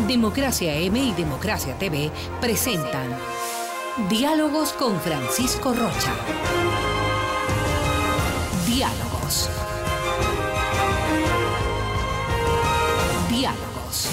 Democracia M y Democracia TV presentan Diálogos con Francisco Rocha. Diálogos. Diálogos.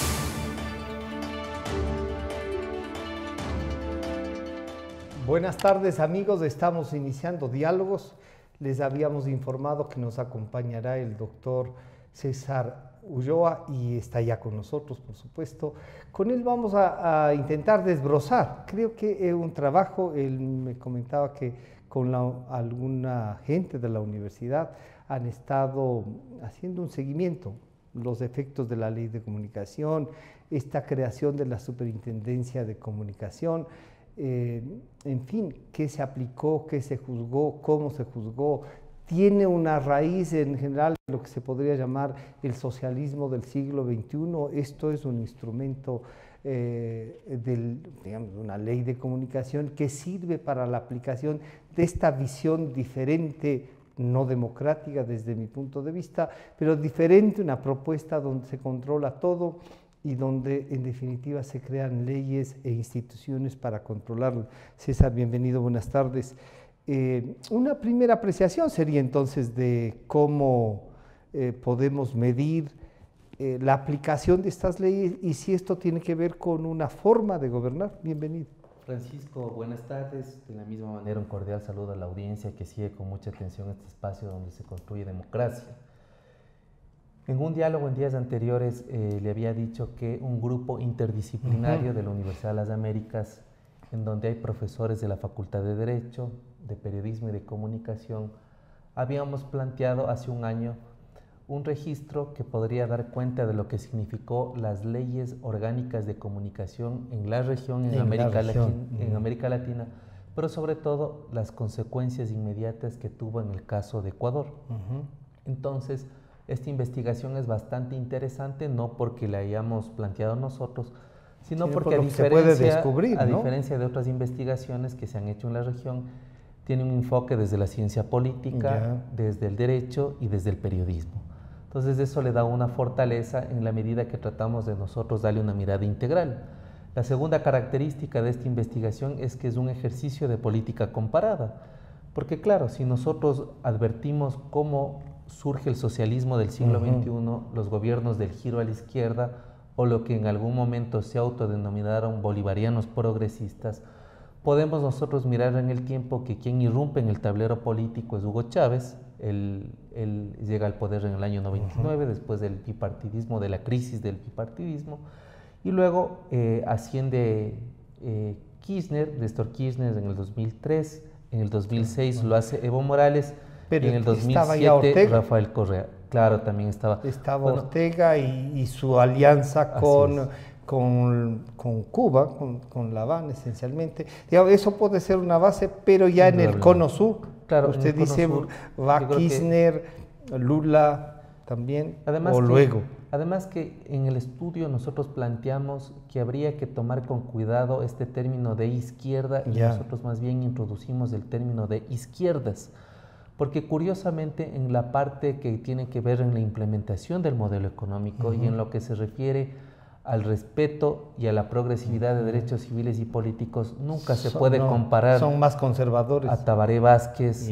Buenas tardes, amigos, estamos iniciando Diálogos. Les habíamos informado que nos acompañará el doctor César Ulloa y está ya con nosotros, por supuesto. Con él vamos a intentar desbrozar. Creo que es un trabajo, él me comentaba que con alguna gente de la universidad han estado haciendo un seguimiento, los efectos de la ley de comunicación, esta creación de la superintendencia de comunicación, en fin, qué se aplicó, qué se juzgó, cómo se juzgó. Tiene una raíz en general de lo que se podría llamar el socialismo del siglo XXI. Esto es un instrumento digamos, de una ley de comunicación que sirve para la aplicación de esta visión diferente, no democrática desde mi punto de vista, pero diferente, una propuesta donde se controla todo y donde en definitiva se crean leyes e instituciones para controlarlo. César, bienvenido, buenas tardes. Una primera apreciación sería entonces de cómo podemos medir la aplicación de estas leyes y si esto tiene que ver con una forma de gobernar. Bienvenido. Francisco, buenas tardes. De la misma manera, un cordial saludo a la audiencia que sigue con mucha atención este espacio donde se construye democracia. En un diálogo en días anteriores le había dicho que un grupo interdisciplinario de la Universidad de las Américas, en donde hay profesores de la Facultad de Derecho, de Periodismo y de Comunicación, habíamos planteado hace un año un registro que podría dar cuenta de lo que significó las leyes orgánicas de comunicación en la región, en América Latina, pero sobre todo las consecuencias inmediatas que tuvo en el caso de Ecuador. Entonces, esta investigación es bastante interesante, no porque la hayamos planteado nosotros, sino porque a diferencia de otras investigaciones que se han hecho en la región, tiene un enfoque desde la ciencia política, desde el derecho y desde el periodismo. Entonces eso le da una fortaleza en la medida que tratamos de nosotros darle una mirada integral. La segunda característica de esta investigación es que es un ejercicio de política comparada, porque claro, si nosotros advertimos cómo surge el socialismo del siglo XXI, los gobiernos del giro a la izquierda, o lo que en algún momento se autodenominaron bolivarianos progresistas, podemos nosotros mirar en el tiempo que quien irrumpe en el tablero político es Hugo Chávez. Él llega al poder en el año 99, después del bipartidismo, de la crisis del bipartidismo, y luego asciende Néstor Kirchner en el 2003, en el 2006 lo hace Evo Morales, pero y en el 2007 Rafael Correa. Claro, también estaba Ortega y su alianza con Cuba, con La Habana esencialmente. Digamos, eso puede ser una base, pero ya en el cono sur. Claro, usted dice, va Kirchner, Lula también, luego. Además que en el estudio nosotros planteamos que habría que tomar con cuidado este término de izquierda y nosotros más bien introducimos el término de izquierdas. Porque curiosamente en la parte que tiene que ver en la implementación del modelo económico y en lo que se refiere al respeto y a la progresividad de derechos civiles y políticos, nunca se puede comparar. Son más conservadores. A Tabaré Vázquez,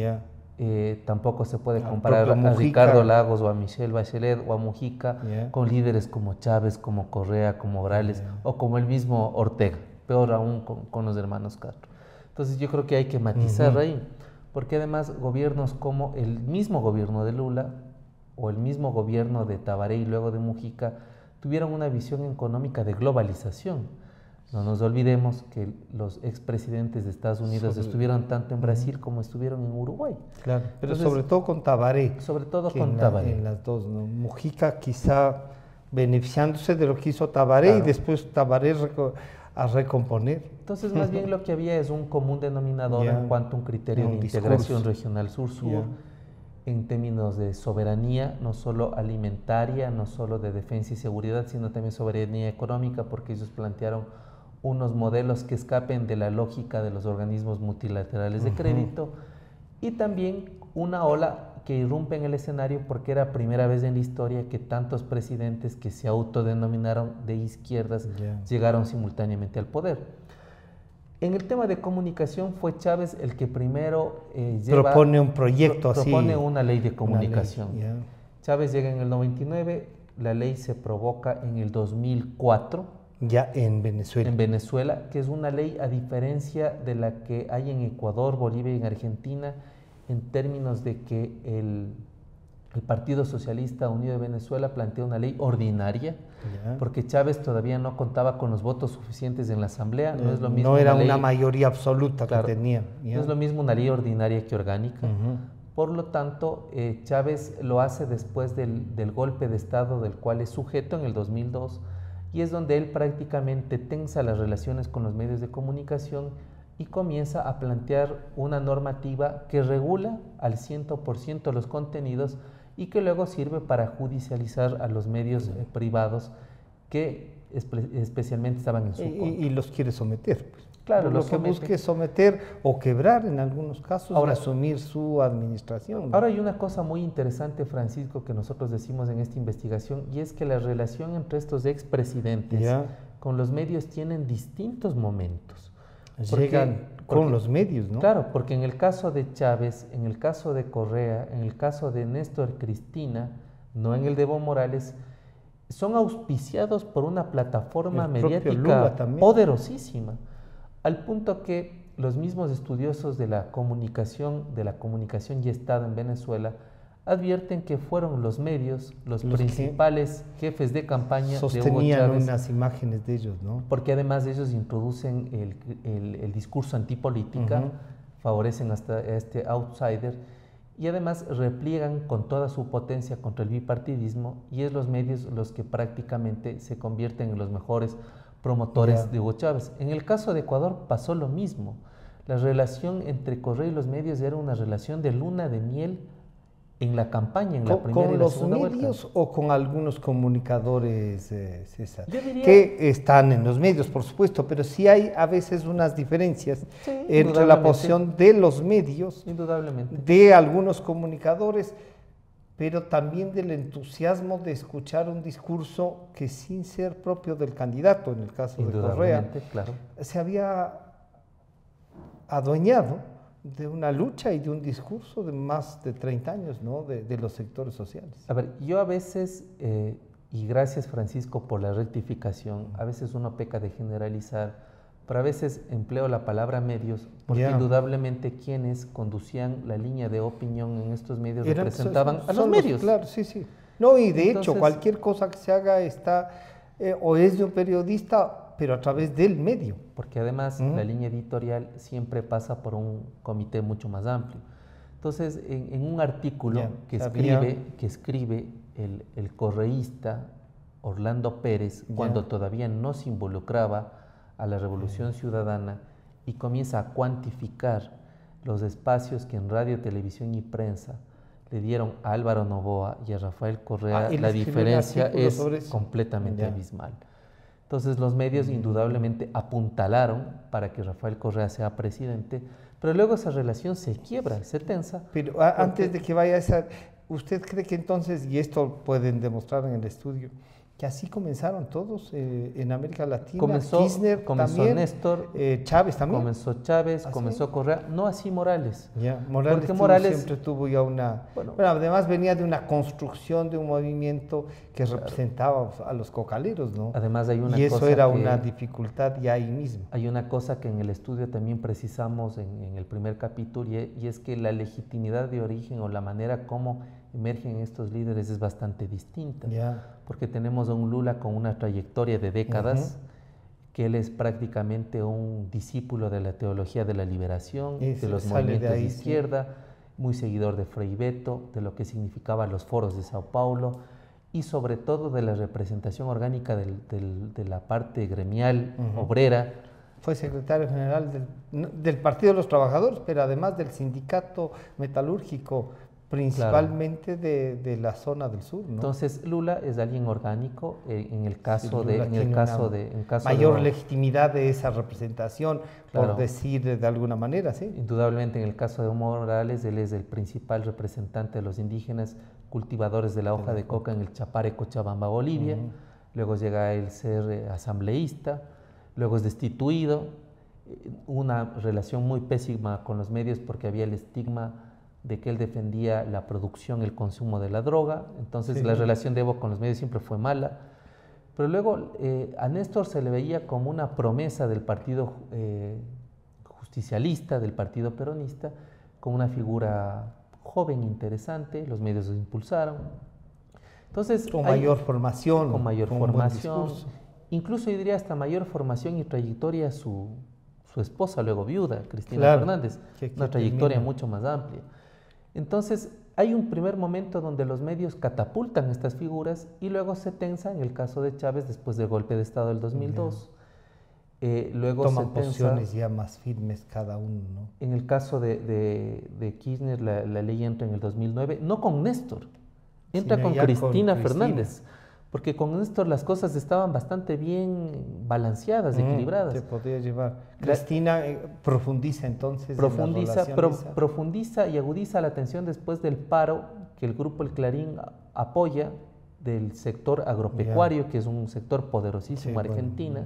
tampoco se puede comparar a Ricardo Lagos o a Michelle Bachelet o a Mujica con líderes como Chávez, como Correa, como Morales o como el mismo Ortega, peor aún con los hermanos Castro. Entonces yo creo que hay que matizar ahí. Porque además gobiernos como el mismo gobierno de Lula o el mismo gobierno de Tabaré y luego de Mujica tuvieron una visión económica de globalización. No nos olvidemos que los expresidentes de Estados Unidos estuvieron tanto en Brasil como estuvieron en Uruguay. Claro, pero sobre todo con Tabaré. Sobre todo con Tabaré. En las dos, ¿no? Mujica quizá beneficiándose de lo que hizo Tabaré y después Tabaré a recomponer. Entonces, más bien lo que había es un común denominador en cuanto a un criterio de integración regional sur-sur, en términos de soberanía, no solo alimentaria, no solo de defensa y seguridad, sino también soberanía económica, porque ellos plantearon unos modelos que escapen de la lógica de los organismos multilaterales de crédito, y también una ola que irrumpe en el escenario porque era primera vez en la historia que tantos presidentes que se autodenominaron de izquierdas llegaron simultáneamente al poder. En el tema de comunicación fue Chávez el que primero propone un proyecto así. Propone una ley de comunicación. Ley, Chávez llega en el 99, la ley se provoca en el 2004. Ya en Venezuela. En Venezuela, que es una ley a diferencia de la que hay en Ecuador, Bolivia y en Argentina, en términos de que el Partido Socialista Unido de Venezuela plantea una ley ordinaria, porque Chávez todavía no contaba con los votos suficientes en la Asamblea. No es lo mismo. No era una mayoría absoluta, claro, que tenía. No es lo mismo una ley ordinaria que orgánica. Por lo tanto, Chávez lo hace después del golpe de Estado del cual es sujeto en el 2002, y es donde él prácticamente tensa las relaciones con los medios de comunicación y comienza a plantear una normativa que regula al 100% los contenidos y que luego sirve para judicializar a los medios privados que especialmente estaban en su contra. Y los quiere someter, pues. Claro, lo que busca es someter o quebrar en algunos casos, ahora, asumir su administración, ¿no? Ahora hay una cosa muy interesante, Francisco, que nosotros decimos en esta investigación, y es que la relación entre estos expresidentes con los medios tienen distintos momentos. Llegan con los medios, ¿no? Claro, porque en el caso de Chávez, en el caso de Correa, en el caso de Néstor Cristina, no en el de Evo Morales, son auspiciados por una plataforma mediática poderosísima, al punto que los mismos estudiosos de la comunicación y Estado en Venezuela advierten que fueron los medios los principales jefes de campaña de Hugo Chávez, unas imágenes de ellos, ¿no? Porque además ellos introducen el discurso antipolítica, favorecen hasta este outsider, y además repliegan con toda su potencia contra el bipartidismo, y es los medios los que prácticamente se convierten en los mejores promotores de Hugo Chávez. En el caso de Ecuador pasó lo mismo. La relación entre Correa y los medios era una relación de luna de miel en la campaña, en la primera y la segunda vuelta. ¿Con los medios o con algunos comunicadores, César? Yo diría que están en los medios, por supuesto, pero sí hay a veces unas diferencias entre la posición de los medios, de algunos comunicadores, pero también del entusiasmo de escuchar un discurso que, sin ser propio del candidato, en el caso de Correa, se había adueñado de una lucha y de un discurso de más de 30 años, ¿no? de los sectores sociales. A ver, yo a veces, y gracias Francisco por la rectificación, a veces uno peca de generalizar, pero a veces empleo la palabra medios, porque indudablemente quienes conducían la línea de opinión en estos medios representaban a los medios. Claro, sí, sí. No, y de hecho, cualquier cosa que se haga está, o es de un periodista, pero a través del medio. Porque además la línea editorial siempre pasa por un comité mucho más amplio. Entonces, en un artículo que escribe el correísta Orlando Pérez, cuando todavía no se involucraba a la Revolución Ciudadana, y comienza a cuantificar los espacios que en radio, televisión y prensa le dieron a Álvaro Noboa y a Rafael Correa, la diferencia es completamente abismal. Entonces los medios indudablemente apuntalaron para que Rafael Correa sea presidente, pero luego esa relación se quiebra, se tensa. Pero antes de que vaya a esa, ¿usted cree que entonces, y esto pueden demostrar en el estudio, que así comenzaron todos en América Latina? Kirchner también, Néstor, Chávez también. Comenzó Chávez, comenzó Correa, no así Morales. Morales siempre tuvo ya una... Bueno, además venía de una construcción de un movimiento que representaba a los cocaleros, ¿no? Además hay una y eso era una dificultad ya ahí mismo. Hay una cosa que en el estudio también precisamos en el primer capítulo, y es que la legitimidad de origen o la manera como emergen estos líderes es bastante distinta, porque tenemos a un Lula con una trayectoria de décadas, que él es prácticamente un discípulo de la teología de la liberación, de los movimientos de izquierda, muy seguidor de Frei Beto, de lo que significaban los foros de Sao Paulo, y sobre todo de la representación orgánica de la parte gremial, obrera. Fue secretario general del Partido de los Trabajadores, pero además del sindicato metalúrgico principalmente de la zona del sur, ¿no? Entonces Lula es alguien orgánico en el caso Sí, mayor legitimidad de esa representación, claro, por decir de alguna manera, ¿sí? Indudablemente en el caso de Evo Morales, él es el principal representante de los indígenas cultivadores de la hoja de coca en el Chapare, Cochabamba, Bolivia. Luego llega a él ser asambleísta, luego es destituido, una relación muy pésima con los medios porque había el estigma de que él defendía la producción, el consumo de la droga. Entonces la relación de Evo con los medios siempre fue mala. Pero luego a Néstor se le veía como una promesa del partido justicialista, del partido peronista, como una figura joven, interesante, los medios lo impulsaron. Entonces, con mayor formación. Con mayor formación. Incluso yo diría hasta mayor formación y trayectoria su esposa, luego viuda, Cristina Fernández, una trayectoria mucho más amplia. Entonces, hay un primer momento donde los medios catapultan estas figuras y luego se tensa en el caso de Chávez después del golpe de Estado del 2002. Luego toman posiciones ya más firmes cada uno, ¿no? En el caso de Kirchner, la ley entra en el 2009, no con Néstor, entra con Cristina Fernández, porque con Néstor las cosas estaban bastante bien balanceadas, equilibradas. Se podía llevar. Cristina profundiza entonces profundiza y agudiza la tensión después del paro que el grupo El Clarín apoya del sector agropecuario, que es un sector poderosísimo en Argentina,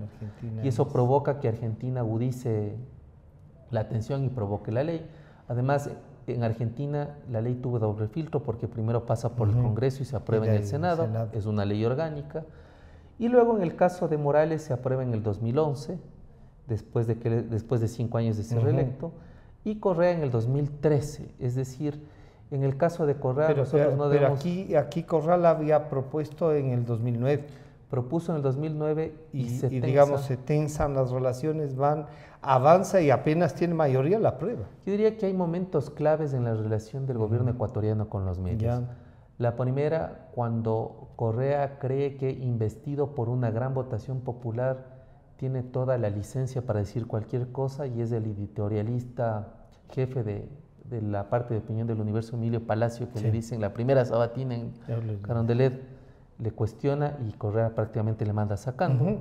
y eso provoca que Argentina agudice la tensión y provoque la ley. Además, en Argentina la ley tuvo doble filtro porque primero pasa por el Congreso y se aprueba en el Senado, es una ley orgánica, y luego en el caso de Morales se aprueba en el 2011, después de 5 años de ser reelecto, y Correa en el 2013, es decir, en el caso de Correa nosotros no debemos... Pero aquí Correa la había propuesto en el 2009. Propuso en el 2009 y digamos, se tensan las relaciones, avanza y apenas tiene mayoría la prueba. Yo diría que hay momentos claves en la relación del gobierno ecuatoriano con los medios. La primera, cuando Correa cree que investido por una gran votación popular tiene toda la licencia para decir cualquier cosa y es el editorialista jefe de la parte de opinión del Universo, Emilio Palacio, que le dicen la primera sabatina en Carondelet, le cuestiona y Correa prácticamente le manda sacando.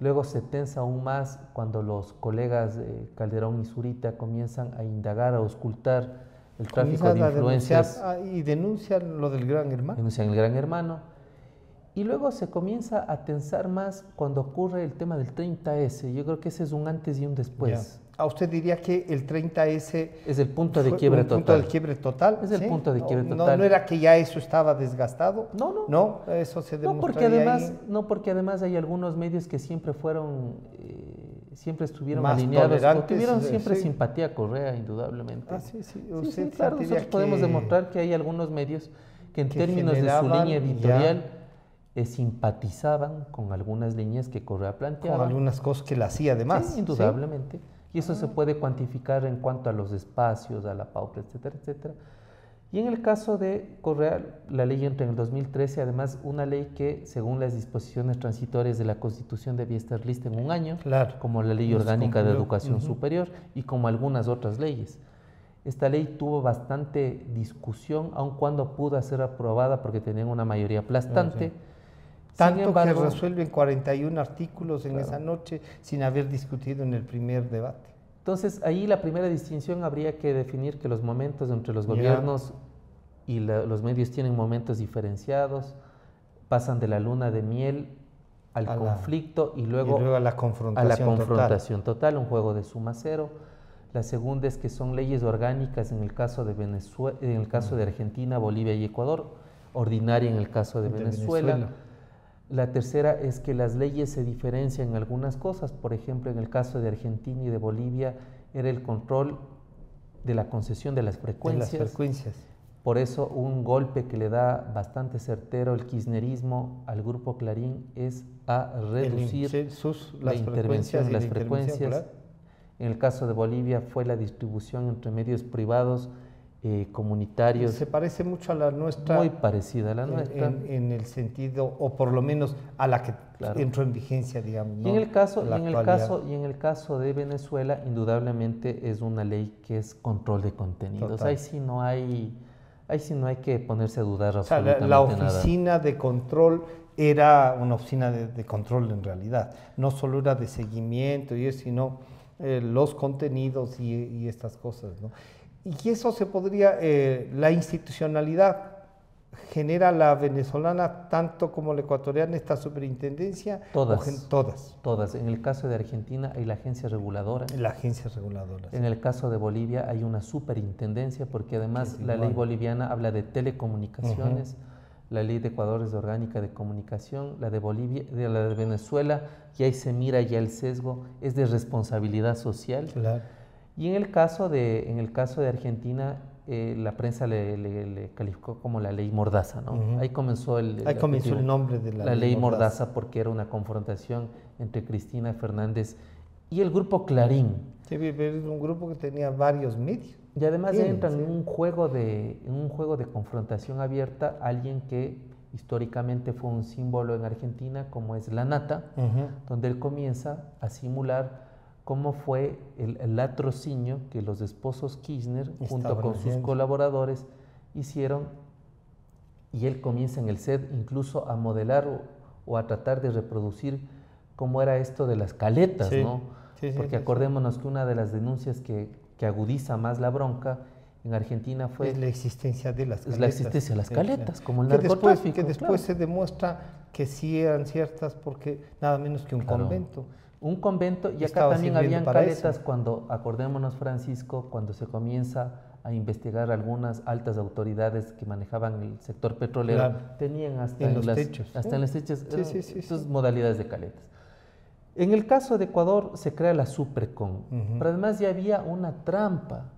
Luego se tensa aún más cuando los colegas Calderón y Zurita comienzan a indagar, a auscultar el tráfico de influencias. Y denuncian lo del Gran Hermano. Denuncian el Gran Hermano. Y luego se comienza a tensar más cuando ocurre el tema del 30S. Yo creo que ese es un antes y un después. ¿A usted diría que el 30S es el punto de quiebre total? Punto de quiebre total. Es el punto de quiebre total. ¿No era que ya eso estaba desgastado? No, eso se demostraría ahí. Porque además hay algunos medios que siempre fueron, siempre estuvieron más alineados, o tuvieron siempre simpatía a Correa, indudablemente. Claro, nosotros podemos demostrar que hay algunos medios que en términos de su línea editorial simpatizaban con algunas líneas que Correa planteaba. Con algunas cosas que la hacía además. Sí, indudablemente. Y eso se puede cuantificar en cuanto a los espacios, a la pauta, etcétera, etcétera. Y en el caso de Correa, la ley entra en el 2013, además una ley que, según las disposiciones transitorias de la Constitución, debía estar lista en un año, como la Ley Orgánica de Educación Superior y como algunas otras leyes. Esta ley tuvo bastante discusión, aun cuando pudo ser aprobada porque tenían una mayoría aplastante. Tanto embargo, que resuelven 41 artículos en esa noche sin haber discutido en el primer debate. Entonces, ahí la primera distinción habría que definir que los momentos entre los gobiernos y los medios tienen momentos diferenciados, pasan de la luna de miel al conflicto y luego a la confrontación total, un juego de suma cero. La segunda es que son leyes orgánicas en el caso de Venezuela, en el caso de Argentina, Bolivia y Ecuador, ordinaria en el caso de Venezuela. La tercera es que las leyes se diferencian en algunas cosas. Por ejemplo, en el caso de Argentina y de Bolivia era el control de la concesión de las frecuencias. Por eso un golpe que le da bastante certero el kirchnerismo al Grupo Clarín es a reducir la intervención en las frecuencias. En el caso de Bolivia fue la distribución entre medios privados comunitarios. Se parece mucho a la nuestra. Muy parecida a la nuestra. En el sentido, o por lo menos a la que entró en vigencia, digamos. Y en el caso de Venezuela, indudablemente es una ley que es control de contenidos. Ahí sí no hay ahí sí no hay que ponerse a dudar O sea, absolutamente la nada. oficina de control era una oficina de control en realidad. No solo era de seguimiento y eso, sino los contenidos y estas cosas, ¿no? Y eso se podría, la institucionalidad genera la venezolana tanto como la ecuatoriana esta superintendencia. Todas. Todas. En el caso de Argentina hay la agencia reguladora. La agencia reguladora. En el caso de Bolivia hay una superintendencia, porque además la ley boliviana habla de telecomunicaciones, la ley de Ecuador es de orgánica de comunicación, la de Bolivia, la de Venezuela, y ahí se mira ya el sesgo, es de responsabilidad social. Claro. Y en el caso de Argentina, la prensa le calificó como la ley Mordaza, ¿no? Ahí comenzó el nombre de la ley Mordaza, porque era una confrontación entre Cristina Fernández y el grupo Clarín. Sí, pero es un grupo que tenía varios medios. Y además entran en un juego de confrontación abierta alguien que históricamente fue un símbolo en Argentina, como es la Nata, donde él comienza a simular cómo fue el latrocinio que los esposos Kirchner, junto con sus colaboradores, hicieron, y él comienza en el set incluso a modelar o a tratar de reproducir cómo era esto de las caletas, ¿no? Porque acordémonos que una de las denuncias que agudiza más la bronca en Argentina fue... Es la existencia de las caletas. Es la existencia de las caletas, como el narcotráfico. Que después se demuestra que sí eran ciertas porque nada menos que un convento. Un convento, y acá también habían caletas cuando, acordémonos Francisco, cuando se comienza a investigar algunas altas autoridades que manejaban el sector petrolero, tenían hasta en los techos. Hasta en los techos, estas modalidades de caletas. En el caso de Ecuador se crea la Suprecon, pero además ya había una trampa,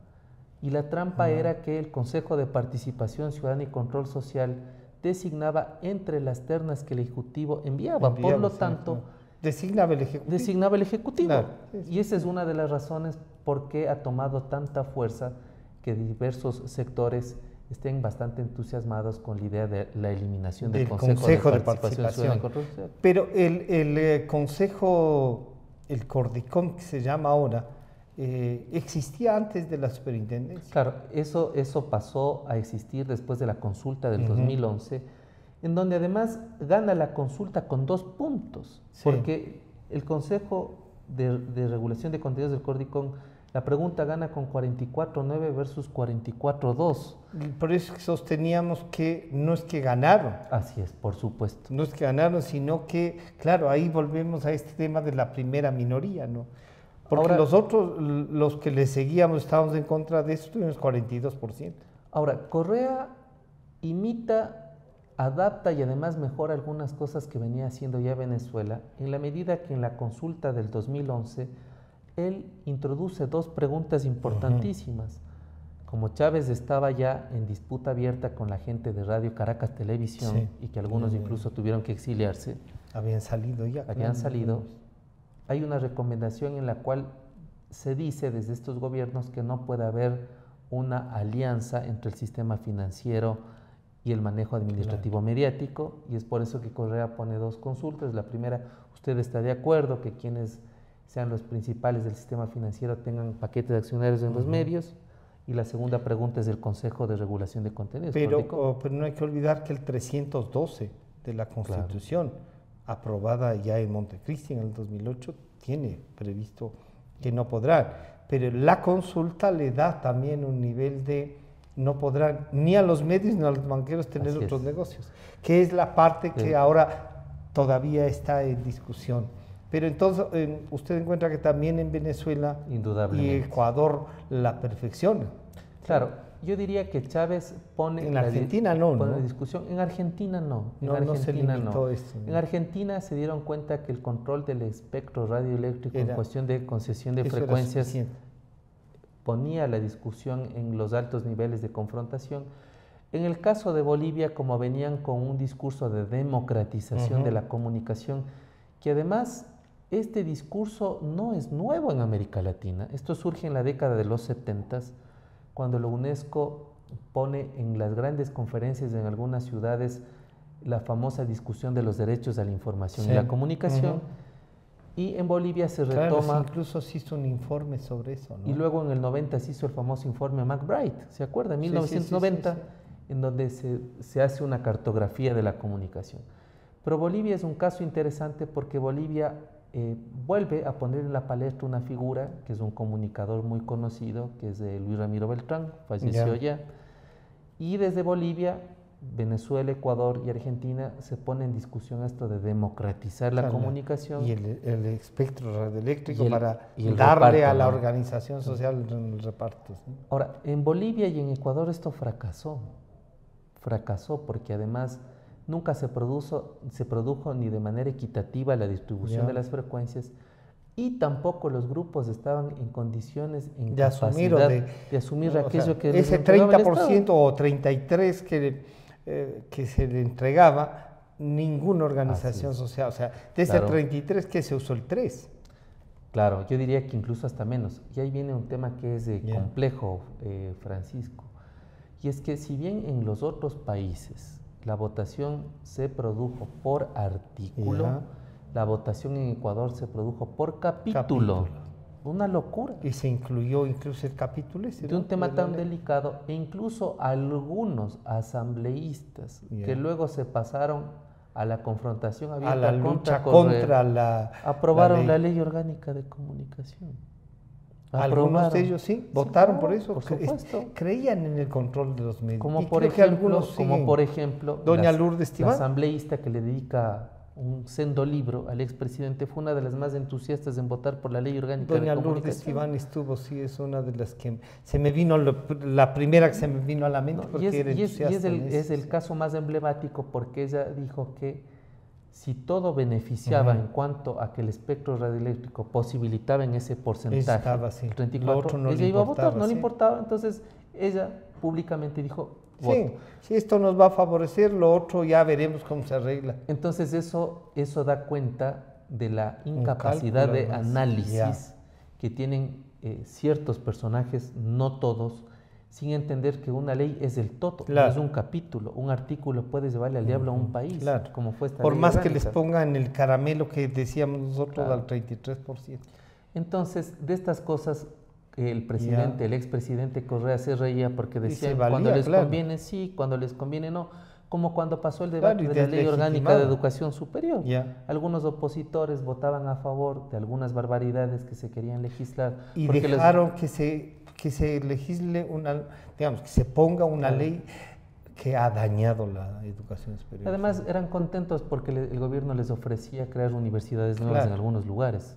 y la trampa era que el Consejo de Participación Ciudadana y Control Social designaba entre las ternas que el Ejecutivo enviaba, por lo tanto... Designaba el Ejecutivo. Designaba el Ejecutivo. Claro. Y esa es una de las razones por qué ha tomado tanta fuerza que diversos sectores estén bastante entusiasmados con la idea de la eliminación del Consejo de Participación. Pero el Consejo, el Cordicom que se llama ahora, ¿existía antes de la superintendencia? Claro, eso pasó a existir después de la consulta del 2011, en donde además gana la consulta con 2 puntos, porque el Consejo de Regulación de Contenidos del Cordicom, la pregunta gana con 44-9 versus 44-2. Por eso sosteníamos que no es que ganaron. Así es, por supuesto. No es que ganaron, sino que, claro, ahí volvemos a este tema de la primera minoría, ¿no? Porque ahora, los otros, los que le seguíamos, estábamos en contra de eso, tuvimos 42%. Ahora, Correa imita, adapta y además mejora algunas cosas que venía haciendo ya Venezuela, en la medida que en la consulta del 2011 él introduce 2 preguntas importantísimas. Como Chávez estaba ya en disputa abierta con la gente de Radio Caracas Televisión, y que algunos incluso tuvieron que exiliarse. Habían salido ya. Habían salido. Hay una recomendación en la cual se dice desde estos gobiernos que no puede haber una alianza entre el sistema financiero y el manejo administrativo mediático, y es por eso que Correa pone 2 consultas. La primera, ¿usted está de acuerdo que quienes sean los principales del sistema financiero tengan paquetes de accionarios en los medios? Y la segunda pregunta es del Consejo de Regulación de Contenidos. Pero no hay que olvidar que el 312 de la Constitución, aprobada ya en Montecristi en el 2008, tiene previsto que no podrán. Pero la consulta le da también un nivel de... no podrán ni a los medios ni a los banqueros tener otros negocios, que es la parte que ahora todavía está en discusión. Pero entonces usted encuentra que también en Venezuela y Ecuador la perfecciona. Claro, yo diría que Chávez pone... En Argentina no. Discusión. En Argentina no. En Argentina no. En Argentina se dieron cuenta que el control del espectro radioeléctrico en cuestión de concesión de frecuencias ponía la discusión en los altos niveles de confrontación. En el caso de Bolivia, como venían con un discurso de democratización de la comunicación, que además este discurso no es nuevo en América Latina. Esto surge en la década de los 70s, cuando la UNESCO pone en las grandes conferencias en algunas ciudades la famosa discusión de los derechos a la información y la comunicación. Y en Bolivia se retoma... Claro, incluso se hizo un informe sobre eso, ¿no? Y luego en el 90 se hizo el famoso informe McBride, ¿se acuerda? En 1990, en donde se hace una cartografía de la comunicación. Pero Bolivia es un caso interesante porque Bolivia vuelve a poner en la palestra una figura que es un comunicador muy conocido, que es Luis Ramiro Beltrán, falleció ya. Y desde Bolivia, Venezuela, Ecuador y Argentina se pone en discusión esto de democratizar la comunicación. Y el espectro radioeléctrico para el darle reparto, a la ¿no? organización social el reparto. ¿Sí? Ahora, en Bolivia y en Ecuador esto fracasó porque además nunca se produjo ni de manera equitativa la distribución de las frecuencias y tampoco los grupos estaban en condiciones, en de asumir, de asumir aquello que ese 30% o 33% que se le entregaba, ninguna organización social, o sea, de ese 33 que se usó el 3. Claro, yo diría que incluso hasta menos. Y ahí viene un tema que es complejo, Francisco, y es que si bien en los otros países la votación se produjo por artículo, la votación en Ecuador se produjo por capítulo. Una locura. Y se incluyó incluso el capítulo ese, de un tema tan delicado, e incluso algunos asambleístas que luego se pasaron a la confrontación abierta, a la lucha contra la aprobaron la ley orgánica de comunicación. Algunos de ellos sí, votaron por eso, por supuesto. Creían en el control de los medios. Como por ejemplo, doña Lourdes Tibán, la asambleísta que le dedica un sendo libro al expresidente, fue una de las más entusiastas en votar por la ley orgánica de comunicación. Doña Lourdes Tibán estuvo, sí, es una de las que se me vino, la primera que se me vino a la mente, porque era entusiasta. Es el caso más emblemático porque ella dijo que si todo beneficiaba en cuanto a que el espectro radioeléctrico posibilitaba en ese porcentaje, estaba, el 34, ella iba a votar, no le importaba, entonces ella públicamente dijo, voto. Sí, esto nos va a favorecer, lo otro ya veremos cómo se arregla. Entonces eso da cuenta de la incapacidad de análisis que tienen ciertos personajes, no todos, sin entender que una ley es el todo, no es un capítulo. Un artículo puede llevarle al diablo a un país, como fue esta por ley más orgánica. Que les pongan el caramelo que decíamos nosotros al 33%. Entonces, de estas cosas, el presidente, el expresidente Correa se reía porque decía cuando les conviene sí, cuando les conviene no, como cuando pasó el debate de la ley orgánica de educación superior. Algunos opositores votaban a favor de algunas barbaridades que se querían legislar. Y dejaron que se legisle digamos, que se ponga una ley que ha dañado la educación superior. Además, eran contentos porque el gobierno les ofrecía crear universidades nuevas en algunos lugares.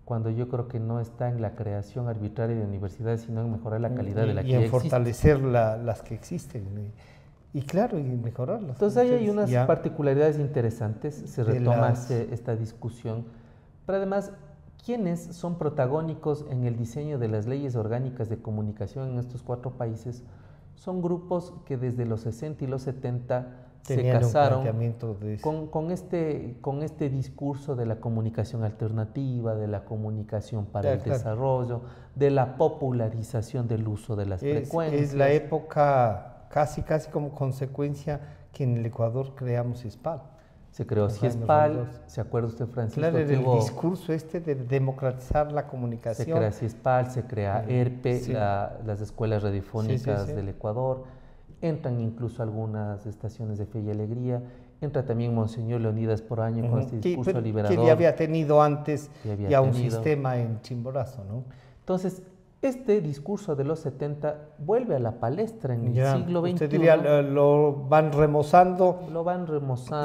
Cuando yo creo que no está en la creación arbitraria de universidades, sino en mejorar la calidad de la que ya existe. Y en fortalecer las que existen. Y claro, y mejorarlas. Entonces ahí hay unas particularidades interesantes, se retoma esta discusión, pero además, ¿quiénes son protagónicos en el diseño de las leyes orgánicas de comunicación en estos 4 países? Son grupos que desde los 60 y los 70 se casaron con este discurso de la comunicación alternativa, de la comunicación para el desarrollo, de la popularización del uso de las frecuencias. Es la época casi como consecuencia que en el Ecuador creamos CIESPAL. Se creó CIESPAL, ¿se acuerda usted, Francisco? Claro, el discurso de democratizar la comunicación. Se crea CIESPAL, se crea ERPE, las escuelas radiofónicas del Ecuador, entran incluso algunas estaciones de Fe y Alegría, entra también Monseñor Leonidas por año con este discurso liberador. Que ya había tenido antes un sistema en Chimborazo, ¿no? Entonces, este discurso de los 70 vuelve a la palestra en el siglo XXI. Usted diría, lo van remozando.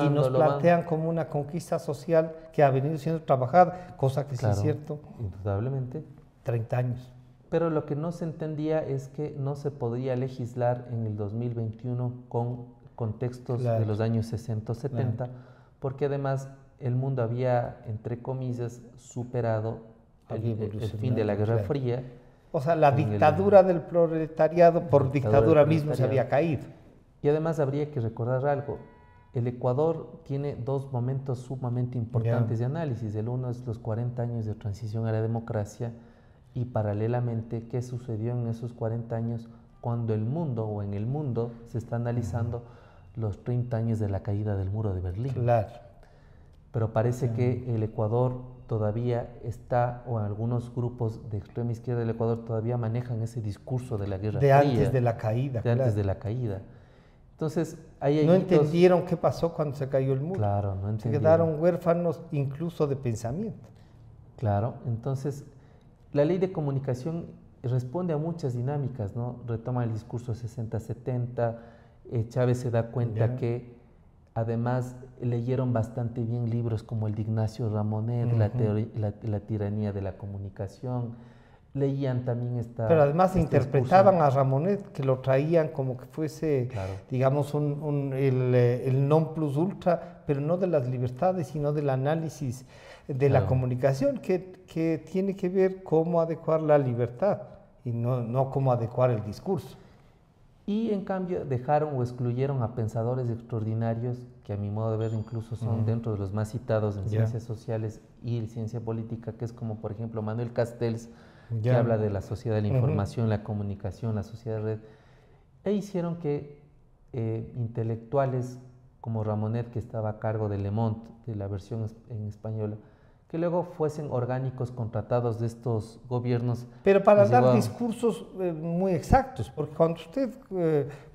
Y nos plantean como una conquista social que ha venido siendo trabajada, cosa que sí es cierto. Indudablemente. 30 años. Pero lo que no se entendía es que no se podía legislar en el 2021 con contextos de los años 60 o 70, porque además el mundo había, entre comillas, superado el fin de la Guerra Fría. O sea, la dictadura del proletariado por dictadura mismo se había caído. Y además habría que recordar algo. El Ecuador tiene 2 momentos sumamente importantes de análisis. El uno es los 40 años de transición a la democracia y paralelamente qué sucedió en esos 40 años cuando en el mundo se está analizando los 30 años de la caída del muro de Berlín. Claro. Pero parece que el Ecuador todavía está, o algunos grupos de extrema izquierda del Ecuador todavía manejan ese discurso de la Guerra Fría. Antes de la caída. Antes de la caída. Entonces, ahí hay No hitos. entendieron qué pasó cuando se cayó el muro. Claro, no Se entendieron. quedaron huérfanos incluso de pensamiento. Claro, entonces la ley de comunicación responde a muchas dinámicas, ¿no? Retoma el discurso 60-70, Chávez se da cuenta que además leyeron bastante bien libros como el de Ignacio Ramonet, la tiranía de la comunicación, leían también Pero además este interpretaban discurso. a Ramonet, que lo traían como que fuese, Claro. digamos, el non plus ultra, pero no de las libertades, sino del análisis de la comunicación, que tiene que ver cómo adecuar la libertad y no cómo adecuar el discurso. Y en cambio dejaron o excluyeron a pensadores extraordinarios, que a mi modo de ver incluso son dentro de los más citados en ciencias sociales y ciencia política, que es como por ejemplo Manuel Castells, que habla de la sociedad de la información, la comunicación, la sociedad de red. E hicieron que intelectuales como Ramonet, que estaba a cargo de Le Monde, de la versión en española, que luego fuesen orgánicos contratados de estos gobiernos. Pero para dar discursos muy exactos, porque cuando usted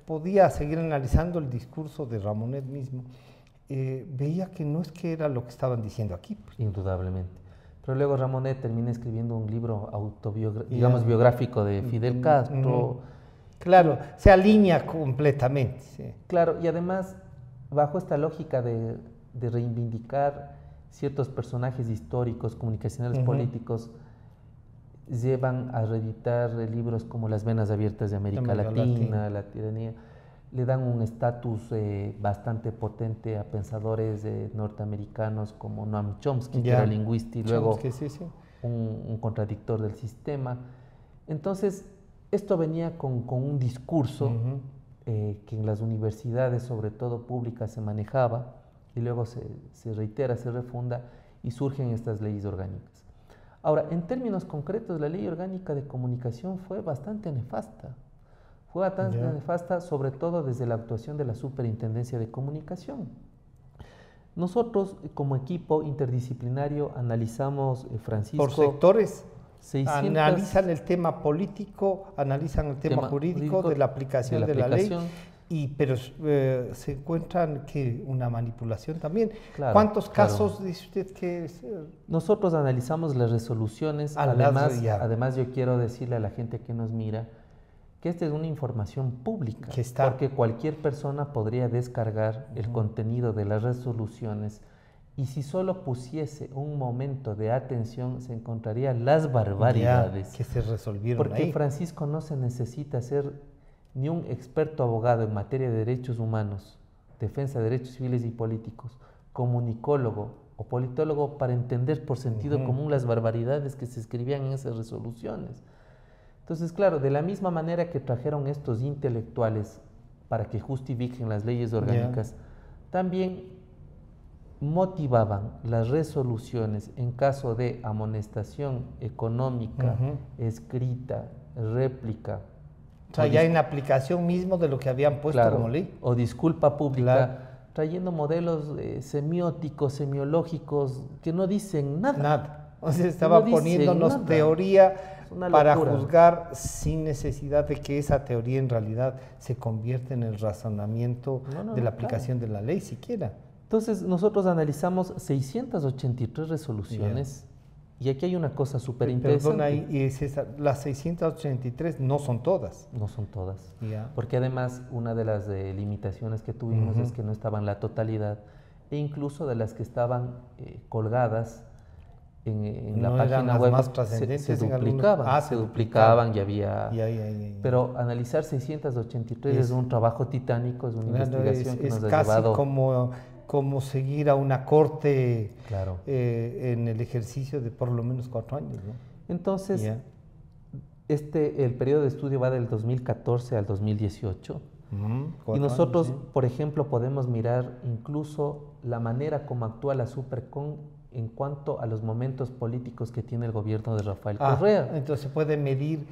podía seguir analizando el discurso de Ramonet mismo, veía que no es que era lo que estaban diciendo aquí. Pues. Indudablemente. Pero luego Ramonet termina escribiendo un libro digamos biográfico de Fidel Castro. Claro, se alinea completamente. Sí. Claro, y además, bajo esta lógica de reivindicar ciertos personajes históricos, comunicacionales políticos, llevan a reeditar libros como Las venas abiertas de América Latina, La tiranía, le dan un estatus bastante potente a pensadores norteamericanos como Noam Chomsky, que era lingüista y luego un contradictor del sistema. Entonces, esto venía con un discurso que en las universidades, sobre todo públicas, se manejaba, y luego se reitera, se refunda y surgen estas leyes orgánicas. Ahora, en términos concretos, la ley orgánica de comunicación fue bastante nefasta. Fue bastante nefasta, sobre todo desde la actuación de la Superintendencia de Comunicación. Nosotros, como equipo interdisciplinario, analizamos, Francisco... Por sectores, 600, analizan el tema político, analizan el tema jurídico de la aplicación de la ley. Pero se encuentran que una manipulación también. Claro, ¿cuántos casos dice usted que es? Nosotros analizamos las resoluciones. Además, yo quiero decirle a la gente que nos mira que esta es una información pública, porque cualquier persona podría descargar el contenido de las resoluciones, y si solo pusiese un momento de atención se encontraría las barbaridades que se resolvieron porque ahí. Francisco, no se necesita ser ni un experto abogado en materia de derechos humanos, defensa de derechos civiles y políticos, comunicólogo o politólogo para entender por sentido común las barbaridades que se escribían en esas resoluciones. Entonces, claro, de la misma manera que trajeron estos intelectuales para que justifiquen las leyes orgánicas, también motivaban las resoluciones en caso de amonestación económica, escrita, réplica. O sea, ya en la aplicación mismo de lo que habían puesto como ley. O disculpa pública, trayendo modelos semióticos, semiológicos, que no dicen nada. Nada. O sea, estaba poniéndonos teoría para juzgar sin necesidad de que esa teoría en realidad se convierta en el razonamiento de la aplicación de la ley siquiera. Entonces, nosotros analizamos 683 resoluciones. Y aquí hay una cosa súper interesante. Perdona, las 683 no son todas. No son todas. Porque además una de las limitaciones que tuvimos es que no estaban la totalidad, e incluso de las que estaban colgadas en la página web más trascendentes se duplicaban. Se duplicaban y había... Pero analizar 683 es un trabajo titánico, es una investigación que nos ha llevado... Es casi como seguir a una corte en el ejercicio de por lo menos 4 años. ¿no? Entonces, el periodo de estudio va del 2014 al 2018. Y nosotros, por ejemplo, podemos mirar incluso la manera como actúa la Supercon en cuanto a los momentos políticos que tiene el gobierno de Rafael Correa. Entonces se puede medir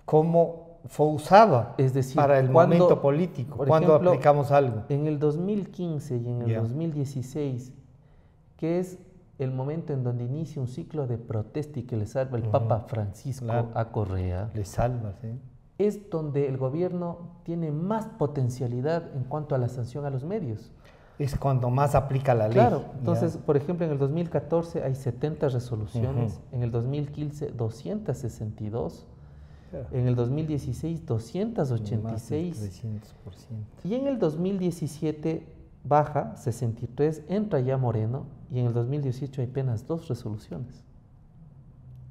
cómo fue usada para el momento político, cuando aplicamos algo. En el 2015 y en el 2016, que es el momento en donde inicia un ciclo de protesta y que le salva el Papa Francisco a Correa. Le salva, sí. es donde el gobierno tiene más potencialidad en cuanto a la sanción a los medios. Es cuando más aplica la ley. Claro, entonces, por ejemplo, en el 2014 hay 70 resoluciones, en el 2015 262, en el 2016 286 y en el 2017 baja 63, entra ya Moreno y en el 2018 hay apenas 2 resoluciones.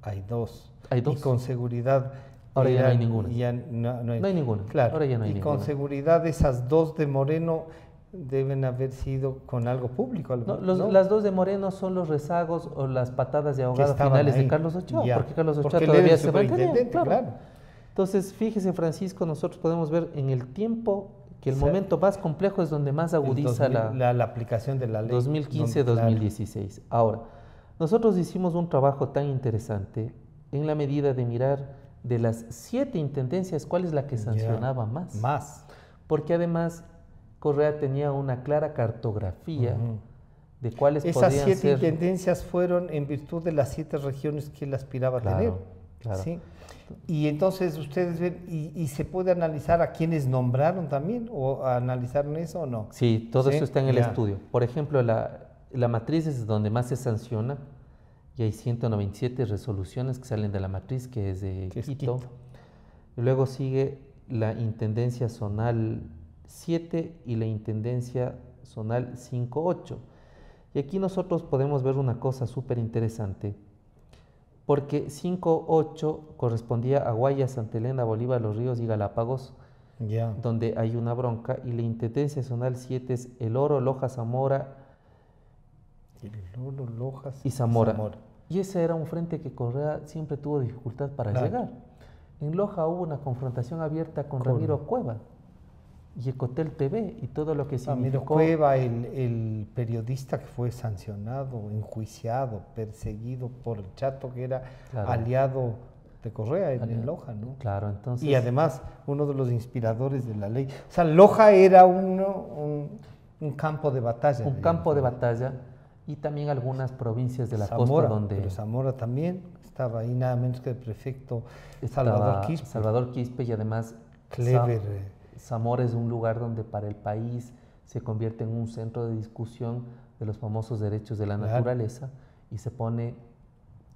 Hay dos. Hay 2. Y con seguridad... Ahora ya no hay ninguna. Ya no hay ninguna. Claro. Ahora ya no hay ninguna. Y con seguridad esas 2 de Moreno deben haber sido con algo público. No, ¿no? Las 2 de Moreno son los rezagos o las patadas de ahogado finales ahí. de Carlos Ochoa, Ya. porque Carlos Ochoa porque todavía él se mantenía. claro. Entonces, fíjese, Francisco, nosotros podemos ver en el tiempo que el momento más complejo es donde más agudiza la aplicación de la ley. 2015-2016. Ahora, nosotros hicimos un trabajo tan interesante en la medida de mirar de las 7 intendencias, ¿cuál es la que sancionaba más? Más. Porque además Correa tenía una clara cartografía de cuáles Esas podrían 7 ser... intendencias fueron en virtud de las 7 regiones que él aspiraba a tener. Claro. ¿Sí? Y entonces ustedes ven, y se puede analizar a quienes nombraron también, o analizaron eso o no. Sí, todo ¿Sí? eso está en el estudio. Por ejemplo, la matriz es donde más se sanciona, y hay 197 resoluciones que salen de la matriz, que es de Quito. Y luego sigue la Intendencia Zonal 7 y la Intendencia Zonal 5-8. Y aquí nosotros podemos ver una cosa súper interesante, porque 5-8 correspondía a Guayas, Santa Elena, Bolívar, Los Ríos y Galápagos, donde hay una bronca, y la Intendencia Zonal 7 es El Oro, Loja, Zamora y Zamora. Y ese era un frente que Correa siempre tuvo dificultad para llegar. En Loja hubo una confrontación abierta con Ramiro Cueva y Ecotel TV y todo lo que significó. Ramiro Cueva, el periodista que fue sancionado, enjuiciado, perseguido por el Chato, que era aliado de Correa en Loja, ¿no? Claro, entonces... Y además, uno de los inspiradores de la ley. O sea, Loja era un campo de batalla. Un campo de batalla, y también algunas provincias de la costa donde... Pero Zamora también estaba ahí, nada menos que el prefecto Salvador Quispe. Salvador Quispe, y además... Clever. Zamora es un lugar donde para el país se convierte en un centro de discusión de los famosos derechos de la naturaleza, y se pone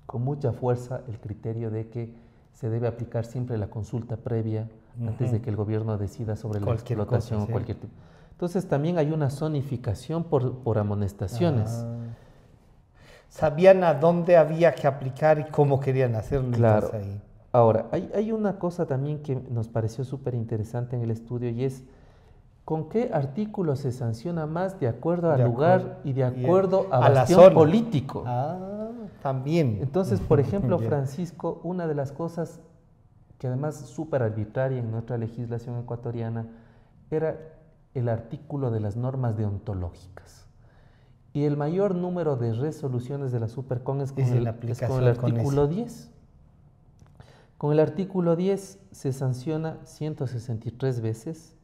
con mucha fuerza el criterio de que se debe aplicar siempre la consulta previa antes de que el gobierno decida sobre la explotación o cualquier tipo. Entonces también hay una zonificación por amonestaciones. Sabían a dónde había que aplicar y cómo querían hacerlo. Claro. Ahí. Ahora, hay una cosa también que nos pareció súper interesante en el estudio, y es con qué artículo se sanciona más de acuerdo al lugar y de acuerdo a bastión político. También. Entonces, por ejemplo, Francisco, una de las cosas que además súper arbitraria en nuestra legislación ecuatoriana era el artículo de las normas deontológicas. Y el mayor número de resoluciones de la Supercon es con el artículo 10. Con el artículo 10 se sanciona 163 veces.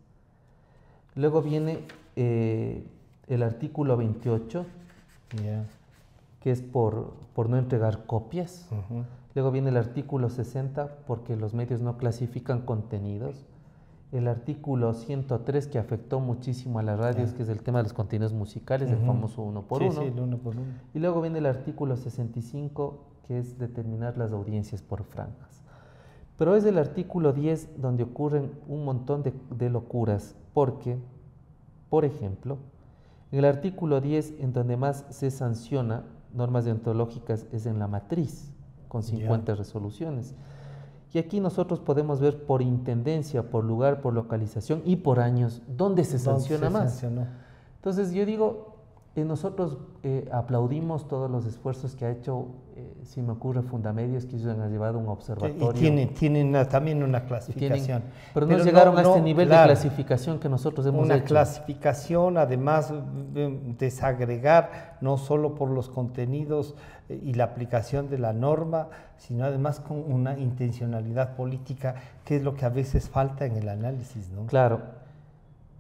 Luego viene el artículo 28, que es por no entregar copias. Luego viene el artículo 60, porque los medios no clasifican contenidos. El artículo 103, que afectó muchísimo a las radios, que es el tema de los contenidos musicales, el famoso 1 por 1. Sí, el 1 por 1. Y luego viene el artículo 65, que es determinar las audiencias por franjas. Pero es el artículo 10 donde ocurren un montón de locuras, porque, por ejemplo, en el artículo 10, en donde más se sanciona normas deontológicas, es en la matriz, con 50 resoluciones. Y aquí nosotros podemos ver por intendencia, por lugar, por localización y por años dónde se sanciona más. Entonces yo digo, nosotros aplaudimos todos los esfuerzos que ha hecho, si me ocurre, Fundamedios, que ellos han llevado un observatorio. Y tienen también una clasificación. Pero no llegaron a este nivel de clasificación que nosotros hemos hecho. Una clasificación, además, desagregar, no solo por los contenidos y la aplicación de la norma, sino además con una intencionalidad política, que es lo que a veces falta en el análisis, ¿no? Claro.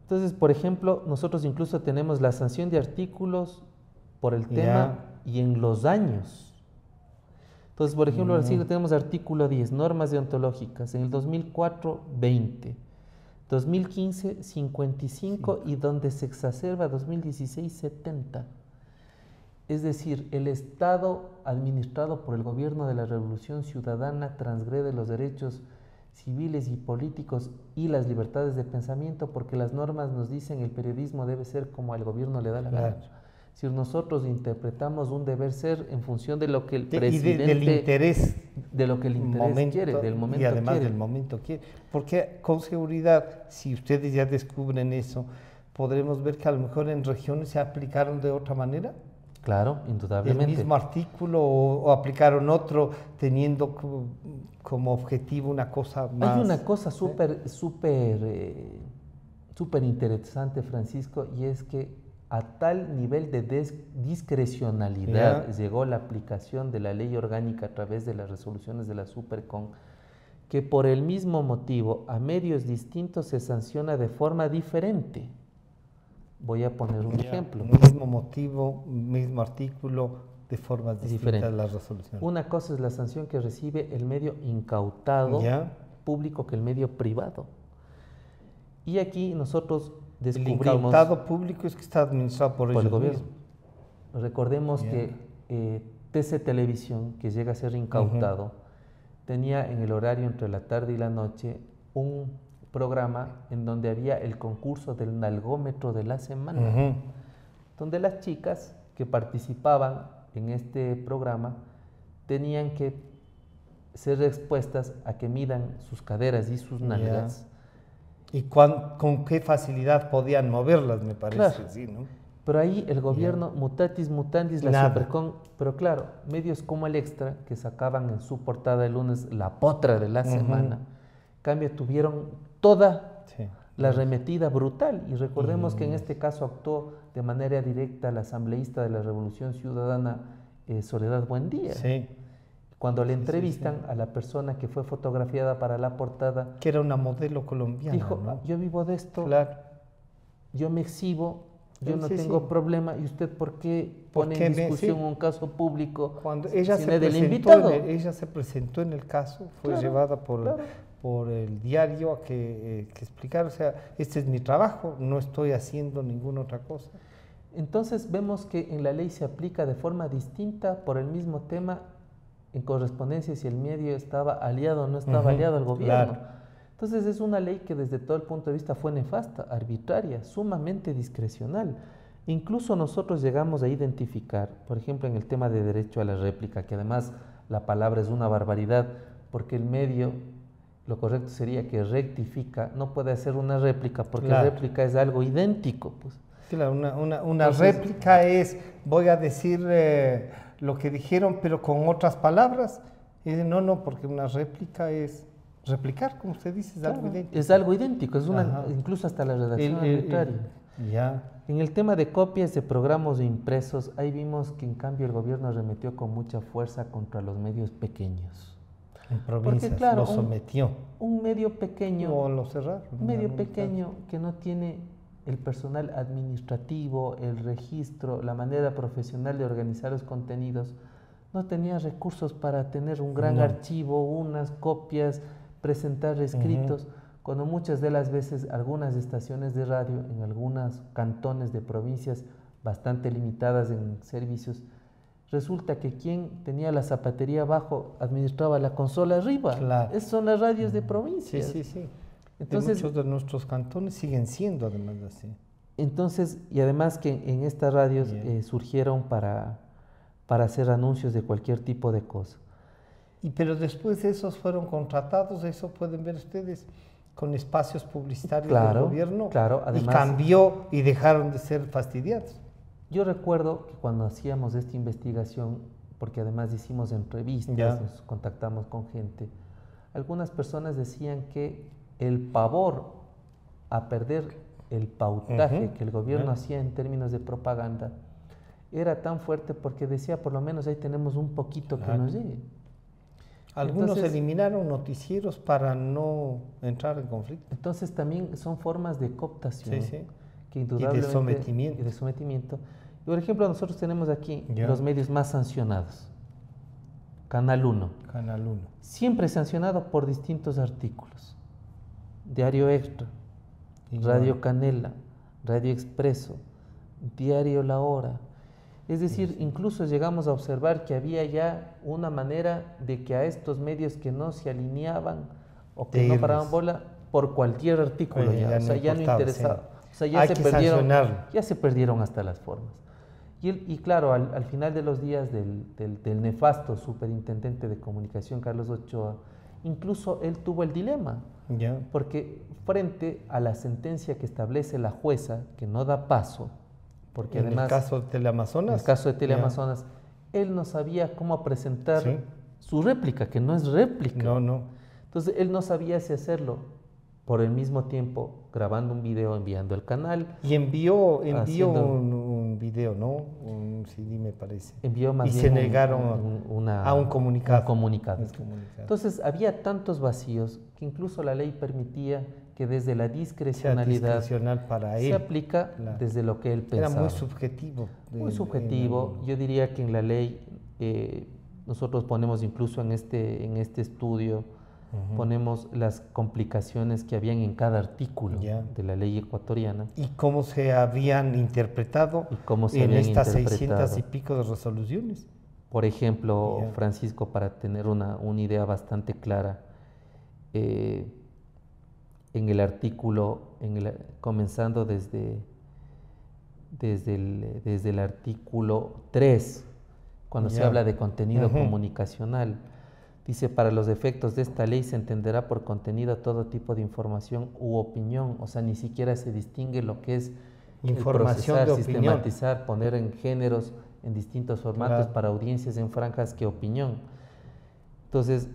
Entonces, por ejemplo, nosotros incluso tenemos la sanción de artículos por el tema y en los años. Entonces, por ejemplo, así tenemos artículo 10, normas deontológicas, en el 2004, 20, 2015, 55 y donde se exacerba 2016, 70. Es decir, el Estado administrado por el gobierno de la Revolución Ciudadana transgrede los derechos civiles y políticos y las libertades de pensamiento porque las normas nos dicen el periodismo debe ser como al gobierno le da la gana. Si nosotros interpretamos un deber ser en función de lo que el presidente... del interés. De lo que el interés quiere, del momento y además quiere. del momento quiere. Porque con seguridad, si ustedes ya descubren eso, podremos ver que a lo mejor en regiones se aplicaron de otra manera. Claro, indudablemente. El mismo artículo o aplicaron otro teniendo como objetivo una cosa más... Hay una cosa súper interesante, Francisco, y es que a tal nivel de discrecionalidad llegó la aplicación de la ley orgánica a través de las resoluciones de la Supercon, que por el mismo motivo a medios distintos se sanciona de forma diferente. Voy a poner un ejemplo. Mismo motivo, mismo artículo, de formas distintas las resoluciones. Una cosa es la sanción que recibe el medio incautado público que el medio privado. Y aquí nosotros descubrimos... El incautado público es que está administrado por ellos el gobierno. mismos. Recordemos que TC Televisión, que llega a ser incautado, tenía en el horario entre la tarde y la noche un programa en donde había el concurso del nalgómetro de la semana, donde las chicas que participaban en este programa tenían que ser expuestas a que midan sus caderas y sus nalgas. ¿Y con qué facilidad podían moverlas, me parece? Claro. Sí, ¿no? Pero ahí el gobierno, mutatis mutandis, la Supercon, pero claro, medios como el Extra, que sacaban en su portada el lunes la potra de la semana, en cambio tuvieron toda la arremetida brutal. Y recordemos que en este caso actuó de manera directa la asambleísta de la Revolución Ciudadana, Soledad Buendía. Sí. Cuando le entrevistan a la persona que fue fotografiada para la portada, que era una modelo colombiana, dijo, ¿no? Yo vivo de esto, yo me exhibo, yo no tengo problema, ¿y usted por qué pone en discusión un caso público? Cuando ella ella se presentó en el caso, fue llevada por el diario a que explicar, o sea, este es mi trabajo, no estoy haciendo ninguna otra cosa. Entonces vemos que en la ley se aplica de forma distinta por el mismo tema en correspondencia si el medio estaba aliado o no estaba aliado al gobierno. Entonces es una ley que desde todo el punto de vista fue nefasta, arbitraria, sumamente discrecional. Incluso nosotros llegamos a identificar, por ejemplo, en el tema de derecho a la réplica, que además la palabra es una barbaridad, porque el medio, lo correcto sería que rectifica, no puede hacer una réplica, porque réplica es algo idéntico. Pues. Claro, una réplica es, voy a decir lo que dijeron, pero con otras palabras. Y no, porque una réplica es replicar, como usted dice, es algo idéntico. Es algo idéntico, es incluso hasta la redacción arbitraria. En el tema de copias de programas impresos, ahí vimos que en cambio el gobierno arremetió con mucha fuerza contra los medios pequeños. En provincias, porque, lo sometió. Un medio pequeño, o lo cerraron. Un medio pequeño que no tiene el personal administrativo, el registro, la manera profesional de organizar los contenidos, no tenía recursos para tener un gran archivo, unas copias, presentar escritos, cuando muchas de las veces algunas estaciones de radio en algunos cantones de provincias bastante limitadas en servicios, resulta que quien tenía la zapatería abajo administraba la consola arriba. Esas son las radios de provincias. Sí. Entonces, muchos de nuestros cantones siguen siendo además así. Entonces, y además que en estas radios surgieron para hacer anuncios de cualquier tipo de cosa. Pero después esos fueron contratados, eso pueden ver ustedes, con espacios publicitarios del gobierno. Además, y cambió y dejaron de ser fastidiados. Yo recuerdo que cuando hacíamos esta investigación, porque además hicimos entrevistas, nos contactamos con gente, algunas personas decían que el pavor a perder el pautaje que el gobierno hacía en términos de propaganda era tan fuerte porque decía, por lo menos ahí tenemos un poquito que nos llegue. Algunos eliminaron noticieros para no entrar en conflicto. Entonces también son formas de cooptación que indudablemente, y de sometimiento. Y por ejemplo, nosotros tenemos aquí los medios más sancionados. Canal 1. Canal 1. Siempre sancionado por distintos artículos. Diario Extra, Igual. Radio Canela, Radio Expreso, Diario La Hora. Es decir, incluso llegamos a observar que había ya una manera de que a estos medios que no se alineaban o que no paraban bola por cualquier artículo, ya no interesaba. Sí. O sea, ya se perdieron hasta las formas. Y claro, al final de los días del nefasto superintendente de comunicación, Carlos Ochoa, incluso él tuvo el dilema, porque frente a la sentencia que establece la jueza, que no da paso, porque además... ¿En el caso de Teleamazonas? En el caso de Teleamazonas, él no sabía cómo presentar su réplica, que no es réplica. No. Entonces, él no sabía si hacerlo por el mismo tiempo grabando un video, enviando al canal. Y envió un video, ¿no? Un CD, me parece. Envió más y bien se negaron a un comunicado. Entonces, había tantos vacíos que incluso la ley permitía que desde la discrecionalidad se aplica desde lo que él pensaba. Era muy subjetivo. Muy subjetivo. Yo diría que en la ley, nosotros ponemos incluso en este estudio, ponemos las complicaciones que habían en cada artículo de la ley ecuatoriana. Y cómo se habían interpretado en estas 600 y pico de resoluciones. Por ejemplo, Francisco, para tener una idea bastante clara, en el artículo, comenzando desde el artículo 3, cuando se habla de contenido comunicacional, dice: para los efectos de esta ley se entenderá por contenido todo tipo de información u opinión. O sea, ni siquiera se distingue lo que es información de opinión, sistematizar, poner en géneros, en distintos formatos para audiencias en franjas, que opinión. Entonces,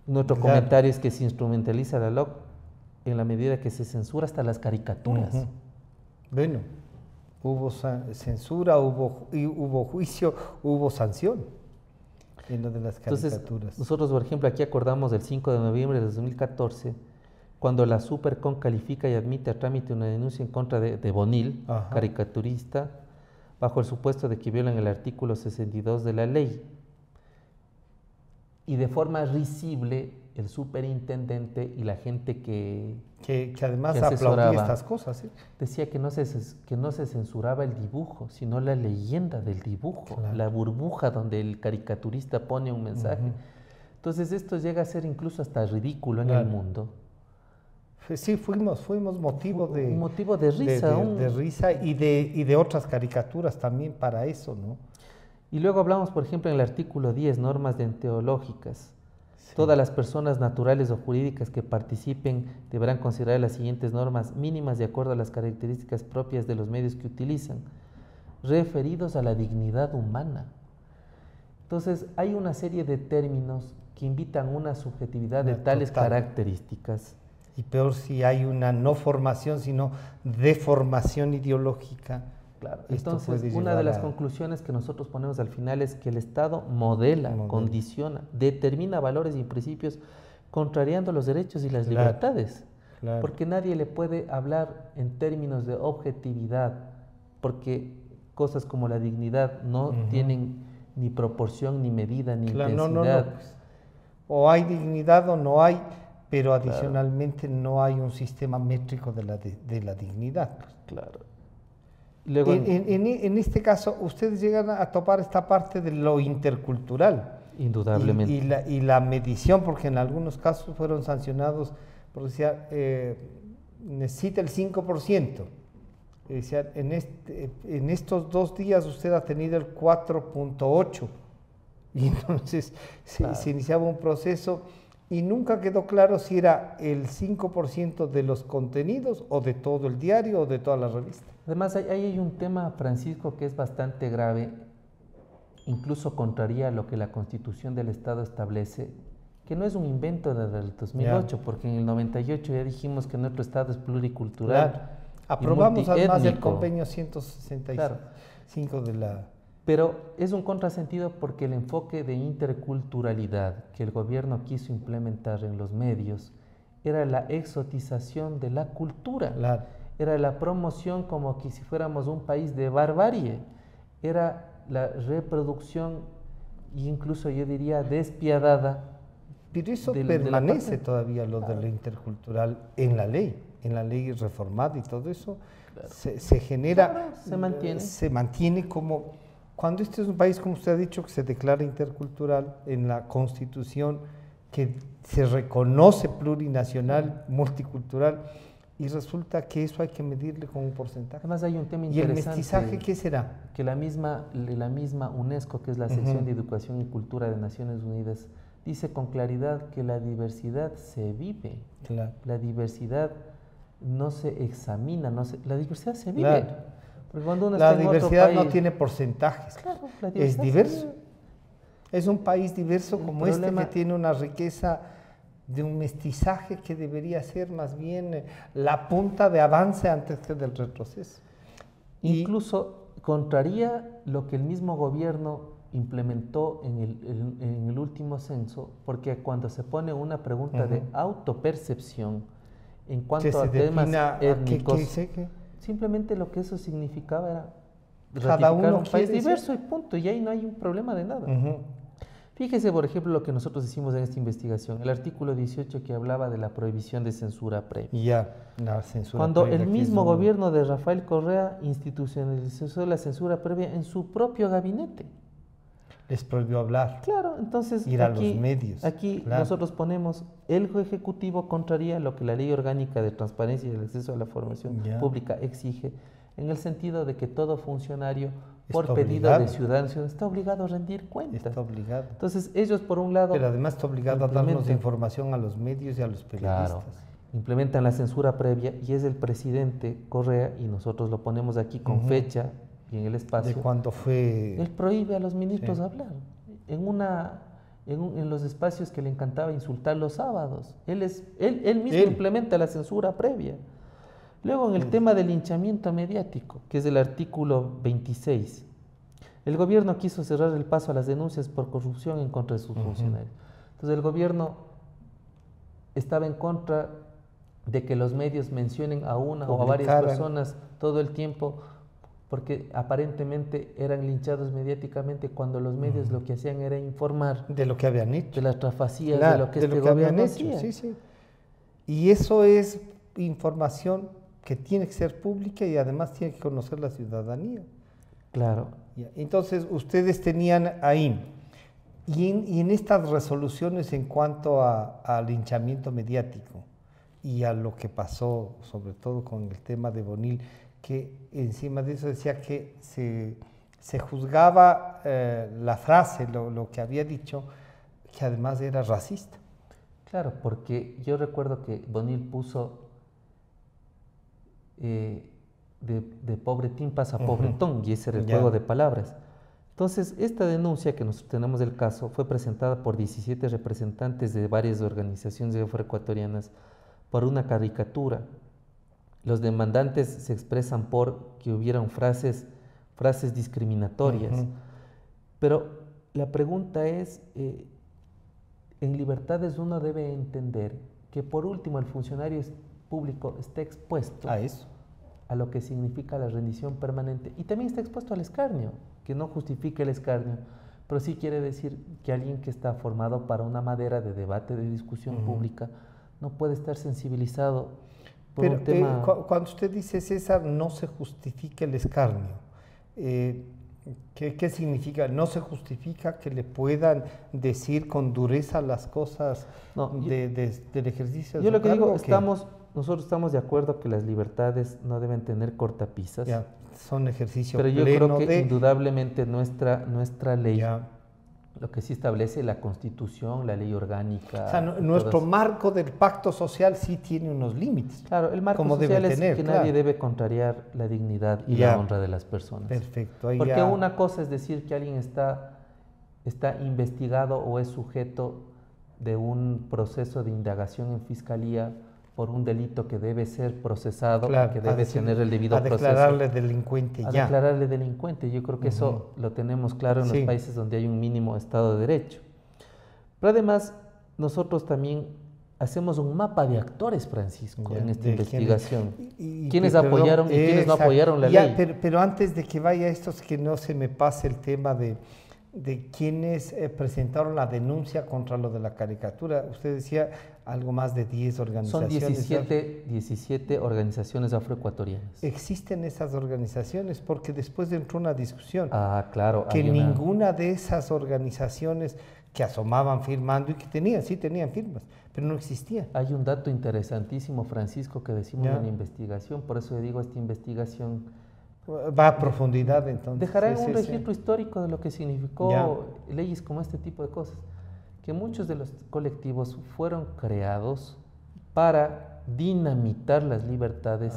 nuestro comentario es que se instrumentaliza la LOC en la medida que se censura hasta las caricaturas. Bueno, hubo censura, hubo juicio, hubo sanción en lo de las caricaturas. Entonces, nosotros, por ejemplo, aquí acordamos del 5 de noviembre de 2014, cuando la Supercon califica y admite a trámite una denuncia en contra de Bonil, caricaturista, bajo el supuesto de que violan el artículo 62 de la ley. Y de forma risible, el superintendente y la gente que además aplaudía estas cosas, decía que no se censuraba el dibujo, sino la leyenda del dibujo, la burbuja donde el caricaturista pone un mensaje. Entonces esto llega a ser incluso hasta ridículo en el mundo. Sí, fuimos motivo de risa. De risa y de otras caricaturas también para eso, ¿no? Y luego hablamos, por ejemplo, en el artículo 10, normas deontológicas. Todas las personas naturales o jurídicas que participen deberán considerar las siguientes normas mínimas de acuerdo a las características propias de los medios que utilizan, referidos a la dignidad humana. Entonces, hay una serie de términos que invitan una subjetividad de tales características. Y peor si hay una no formación, sino deformación ideológica. Claro. Entonces, una de las conclusiones que nosotros ponemos al final es que el Estado modela, condiciona, determina valores y principios contrariando los derechos y las libertades. Porque nadie le puede hablar en términos de objetividad, porque cosas como la dignidad no tienen ni proporción, ni medida, ni intensidad. Pues, o hay dignidad o no hay, pero adicionalmente no hay un sistema métrico de la dignidad. Pues. Claro. Luego, en este caso, ustedes llegan a topar esta parte de lo intercultural. Indudablemente. Y la medición, porque en algunos casos fueron sancionados, por decir, necesita el 5%. Decía, en estos 2 días usted ha tenido el 4.8%. Y entonces se iniciaba un proceso y nunca quedó claro si era el 5% de los contenidos o de todo el diario o de toda la revista. Además, ahí hay un tema, Francisco, que es bastante grave, incluso contraría a lo que la Constitución del Estado establece, que no es un invento desde el 2008, porque en el 98 ya dijimos que nuestro Estado es pluricultural. Aprobamos además el convenio 165 de la... Pero es un contrasentido porque el enfoque de interculturalidad que el gobierno quiso implementar en los medios era la exotización de la cultura, era la promoción como que si fuéramos un país de barbarie, era la reproducción e incluso yo diría despiadada. Pero eso de la permanece parte. todavía lo de lo intercultural en la ley reformada y todo eso se genera, Claro, se mantiene como, cuando este es un país, como usted ha dicho, que se declara intercultural en la Constitución, que se reconoce plurinacional, multicultural, y resulta que eso hay que medirle con un porcentaje. Además hay un tema ¿Y el interesante. mestizaje qué será? Que la misma UNESCO, que es la sección de Educación y Cultura de Naciones Unidas, dice con claridad que la diversidad se vive. Claro. La diversidad no se examina, la diversidad se vive. Claro. Porque cuando uno La está en otro diversidad país, no tiene porcentajes. claro, la Es diversidad se diverso. vive. Es un país diverso como problema- que tiene una riqueza de un mestizaje que debería ser más bien la punta de avance antes que del retroceso. Incluso contraría lo que el mismo gobierno implementó en el último censo, porque cuando se pone una pregunta de autopercepción en que cuanto se a temas defina étnicos, ¿qué? simplemente lo que eso significaba era Cada ratificar uno un país quiere diverso y punto, y ahí no hay un problema de nada. Fíjese, por ejemplo, lo que nosotros hicimos en esta investigación, el artículo 18 que hablaba de la prohibición de censura previa. Ya, la censura Cuando previa, el que mismo es un- gobierno de Rafael Correa institucionalizó la censura previa en su propio gabinete. les prohibió hablar. Claro, entonces Ir a los medios, aquí claro. nosotros ponemos, el Ejecutivo contraría lo que la Ley Orgánica de Transparencia y el Acceso a la Formación Ya. Pública exige, en el sentido de que todo funcionario, por Está pedido obligado. de ciudadanos, está obligado a rendir cuentas. Está obligado. Entonces ellos, por un lado, Pero además está obligado a darnos implementan- información a los medios y a los periodistas. Claro, implementan la censura previa y es el presidente Correa, y nosotros lo ponemos aquí con fecha y en el De espacio. cuando fue... Él prohíbe a los ministros Sí. hablar. En los espacios que le encantaba insultar los sábados. Él mismo Él. implementa la censura previa. Luego, en el tema del linchamiento mediático, que es el artículo 26, el gobierno quiso cerrar el paso a las denuncias por corrupción en contra de sus funcionarios. Entonces, el gobierno estaba en contra de que los medios mencionen a una o a varias Publicaran. personas todo el tiempo, porque aparentemente eran linchados mediáticamente cuando los medios lo que hacían era informar De lo que habían hecho. de las trafacías Claro, de lo que este habían gobierno hecho. hacía. Sí, sí. Y eso es información que tiene que ser pública y además tiene que conocer la ciudadanía. Claro. Ya, entonces, ustedes tenían ahí, y en estas resoluciones en cuanto al linchamiento mediático y a lo que pasó, sobre todo con el tema de Bonil, que encima de eso decía que se juzgaba la frase, lo que había dicho, que además era racista. Claro, porque yo recuerdo que Bonil puso de pobretín pasa a pobretón, y ese era el Ya. juego de palabras. Entonces, esta denuncia que nosotros tenemos del caso fue presentada por 17 representantes de varias organizaciones afroecuatorianas por una caricatura. Los demandantes se expresan por que hubieran frases discriminatorias. Pero la pregunta es, en libertades uno debe entender que por último el funcionario público está expuesto A eso. a lo que significa la rendición permanente y también está expuesto al escarnio, que no justifica el escarnio, pero sí quiere decir que alguien que está formado para una madera de debate, de discusión pública, no puede estar sensibilizado por Pero un tema... cuando usted dice, César, no se justifica el escarnio, ¿qué significa? ¿No se justifica que le puedan decir con dureza las cosas No, del ejercicio de Yo su lo que digo, cargo, ¿o qué? nosotros estamos de acuerdo que las libertades no deben tener cortapisas, Ya, son ejercicio pero yo pleno creo que de... indudablemente nuestra ley, Ya. lo que sí establece la Constitución, la ley orgánica... O sea, y nuestro todas- marco del pacto social sí tiene unos límites. Claro, el marco como debe social es tener, que claro. nadie debe contrariar la dignidad y Ya. la honra de las personas. Perfecto. Ahí Porque ya- una cosa es decir que alguien está investigado o es sujeto de un proceso de indagación en fiscalía por un delito que debe ser procesado, Claro, que a debe decir- tener el debido a proceso. declararle delincuente A ya. declararle delincuente. Yo creo que eso lo tenemos claro en Sí. los países donde hay un mínimo Estado de Derecho. Pero además, nosotros también hacemos un mapa de actores, Francisco, Ya, en esta de investigación. y- ¿Quiénes perdón, apoyaron y quiénes no exacto. apoyaron la Ya, ley? Pero antes de que vaya esto, es que no se me pase el tema de de quienes presentaron la denuncia contra lo de la caricatura. Usted decía algo más de 10 Son organizaciones. 17 organizaciones afroecuatorianas. ¿Existen esas organizaciones? Porque después entró una discusión Claro. que ninguna de esas organizaciones que asomaban firmando y que sí tenían firmas, pero no existían. Hay un dato interesantísimo, Francisco, que decimos Ya. en la investigación, por eso le digo, esta investigación Va a profundidad entonces. dejará Sí, un sí, registro histórico de lo que significó Ya. leyes como este tipo de cosas, que muchos de los colectivos fueron creados para dinamitar las libertades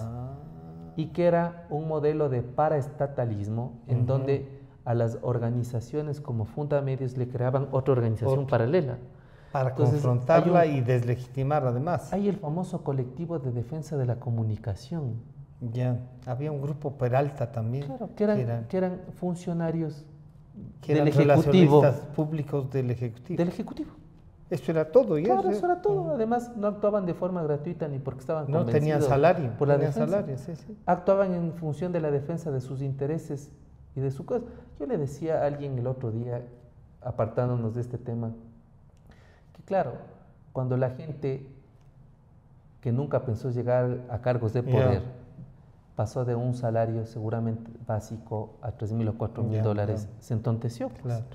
y que era un modelo de paraestatalismo en donde a las organizaciones como Fundamedios le creaban otra organización paralela. Para Entonces, confrontarla y deslegitimar además. Hay el famoso colectivo de defensa de la comunicación. Ya, había un grupo Peralta también. Claro, que eran funcionarios que del eran Ejecutivo. relacionistas públicos del Ejecutivo. Del Ejecutivo. Eso era todo. Claro, eso era todo. Además, no actuaban de forma gratuita ni porque estaban No convencidos tenían salario. por la tenían defensa. salario, sí, sí. Actuaban en función de la defensa de sus intereses y de su cosa. Yo le decía a alguien el otro día, apartándonos de este tema, que claro, cuando la gente que nunca pensó llegar a cargos de poder pasó de un salario seguramente básico a 3.000 o 4.000 dólares, se entonteció. Pues. Claro.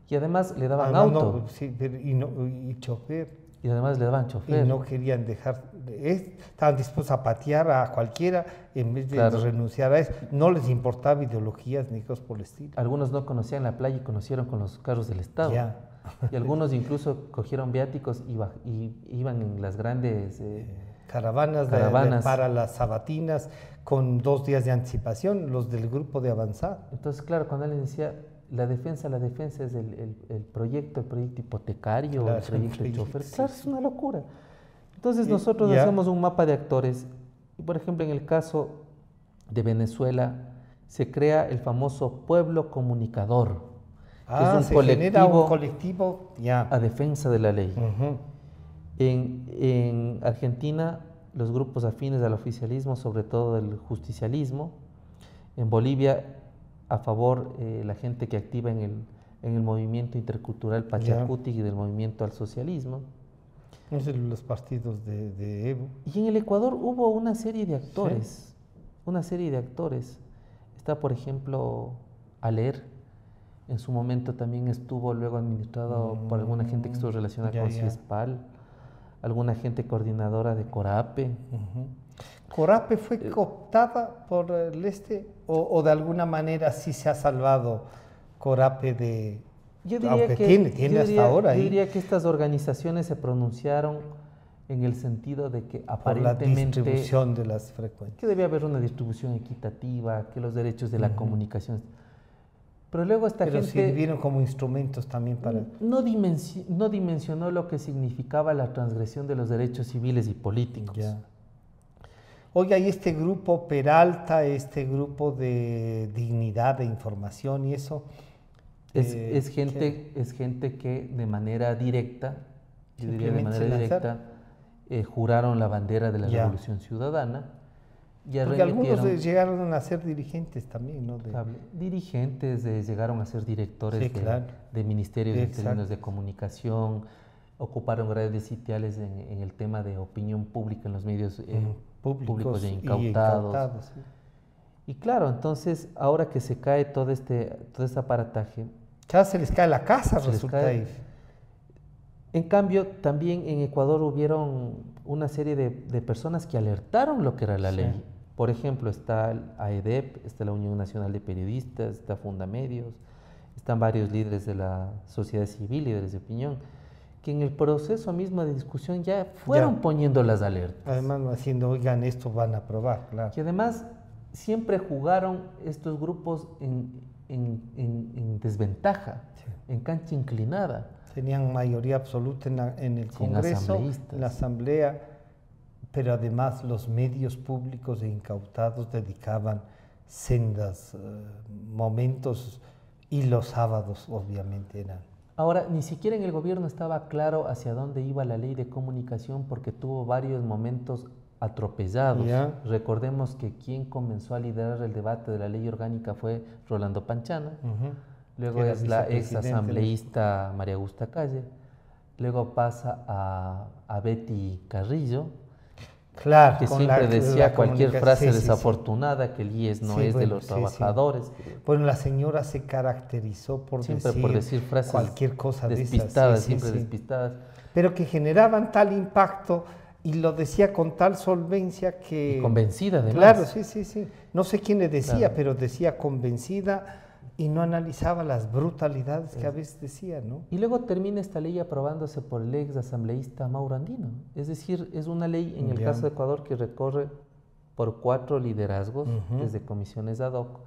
Y además le daban Además, auto. Sí, y chofer. Y además le daban chofer. Y no querían dejar, estaban dispuestos a patear a cualquiera en vez de renunciar a eso. No les importaba ideologías ni cosas por el estilo. Algunos no conocían la playa y conocieron con los carros del Estado. Y algunos incluso cogieron viáticos y iban en las grandes caravanas. Para las sabatinas con 2 días de anticipación, los del grupo de avanzada. Entonces, claro, cuando él decía la defensa es el proyecto hipotecario, el proyecto de chofer. Claro, es una locura. Entonces nosotros hacemos un mapa de actores y, por ejemplo, en el caso de Venezuela se crea el famoso pueblo comunicador, que es un genera un colectivo a defensa de la ley. En Argentina, los grupos afines al oficialismo, sobre todo del justicialismo. En Bolivia, a favor la gente que activa en el movimiento intercultural Pachacuti y del movimiento al socialismo. Los partidos de Evo. Y en el Ecuador hubo una serie de actores, Está, por ejemplo, Aler, en su momento también estuvo luego administrado por alguna gente que estuvo relacionada con CIESPAL, alguna gente coordinadora de Corape. ¿Corape fue cooptada por el o de alguna manera sí se ha salvado Corape de... Yo diría aunque que, tiene hasta ahora yo diría que estas organizaciones se pronunciaron en el sentido de que aparentemente... Por la distribución de las frecuencias. Que debía haber una distribución equitativa, que los derechos de la comunicación... Pero luego esta gente... sirvieron como instrumentos también para... No dimensionó lo que significaba la transgresión de los derechos civiles y políticos. Oiga, y este grupo Peralta, este grupo de dignidad, de información y eso... Es gente que de manera directa, yo diría de manera directa, juraron la bandera de la Revolución Ciudadana. Porque algunos llegaron a ser dirigentes también, ¿no? Dirigentes, llegaron a ser directores de ministerios de términos de comunicación, ocuparon grandes sitiales en el tema de opinión pública en los medios públicos e incautados. Y claro, entonces, ahora que se cae todo este aparataje... Ya se les cae la casa, resulta ahí. En cambio, también en Ecuador hubieron una serie de personas que alertaron lo que era la ley. Por ejemplo, está el AEDEP, está la Unión Nacional de Periodistas, está Fundamedios, están varios líderes de la sociedad civil, líderes de opinión, que en el proceso mismo de discusión ya fueron poniendo las alertas. Además, no haciendo, oigan, esto van a aprobar, claro. Y además, siempre jugaron estos grupos en desventaja, en cancha inclinada. Tenían mayoría absoluta en el Congreso, en la Asamblea, pero además los medios públicos e incautados dedicaban sendas momentos y los sábados obviamente eran. Ahora, ni siquiera en el gobierno estaba claro hacia dónde iba la ley de comunicación porque tuvo varios momentos atropellados. Recordemos que quien comenzó a liderar el debate de la ley orgánica fue Rolando Panchana. luego es la ex asambleísta María Augusta Calle, luego pasa a Betty Carrillo, claro, que siempre decía cualquier frase desafortunada, que el IES no es de los trabajadores. Bueno, la señora se caracterizó por decir frases cualquier cosa despistadas, siempre despistadas. Pero que generaban tal impacto y lo decía con tal solvencia que... Y convencida además. Claro, sí. No sé quién le decía, pero decía convencida y no analizaba las brutalidades que a veces decía, ¿no? Y luego termina esta ley aprobándose por el ex asambleísta Mauro Andino. Es decir, es una ley en el caso de Ecuador que recorre por 4 liderazgos, desde comisiones ad hoc,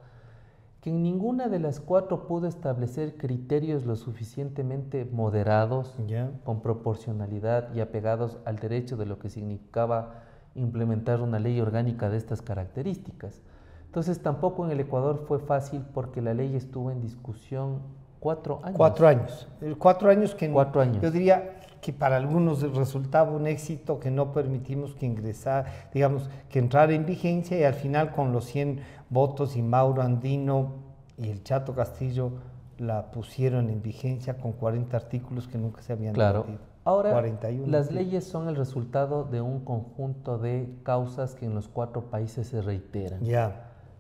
que en ninguna de las 4 pudo establecer criterios lo suficientemente moderados, con proporcionalidad y apegados al derecho de lo que significaba implementar una ley orgánica de estas características. Entonces tampoco en el Ecuador fue fácil porque la ley estuvo en discusión 4 años. 4 años. 4 años que 4 años. Yo diría que para algunos resultaba un éxito que no permitimos que ingresara, digamos, que entrara en vigencia y al final con los 100 votos y Mauro Andino y el Chato Castillo la pusieron en vigencia con 40 artículos que nunca se habían debatido. Ahora, 41, las leyes son el resultado de un conjunto de causas que en los 4 países se reiteran.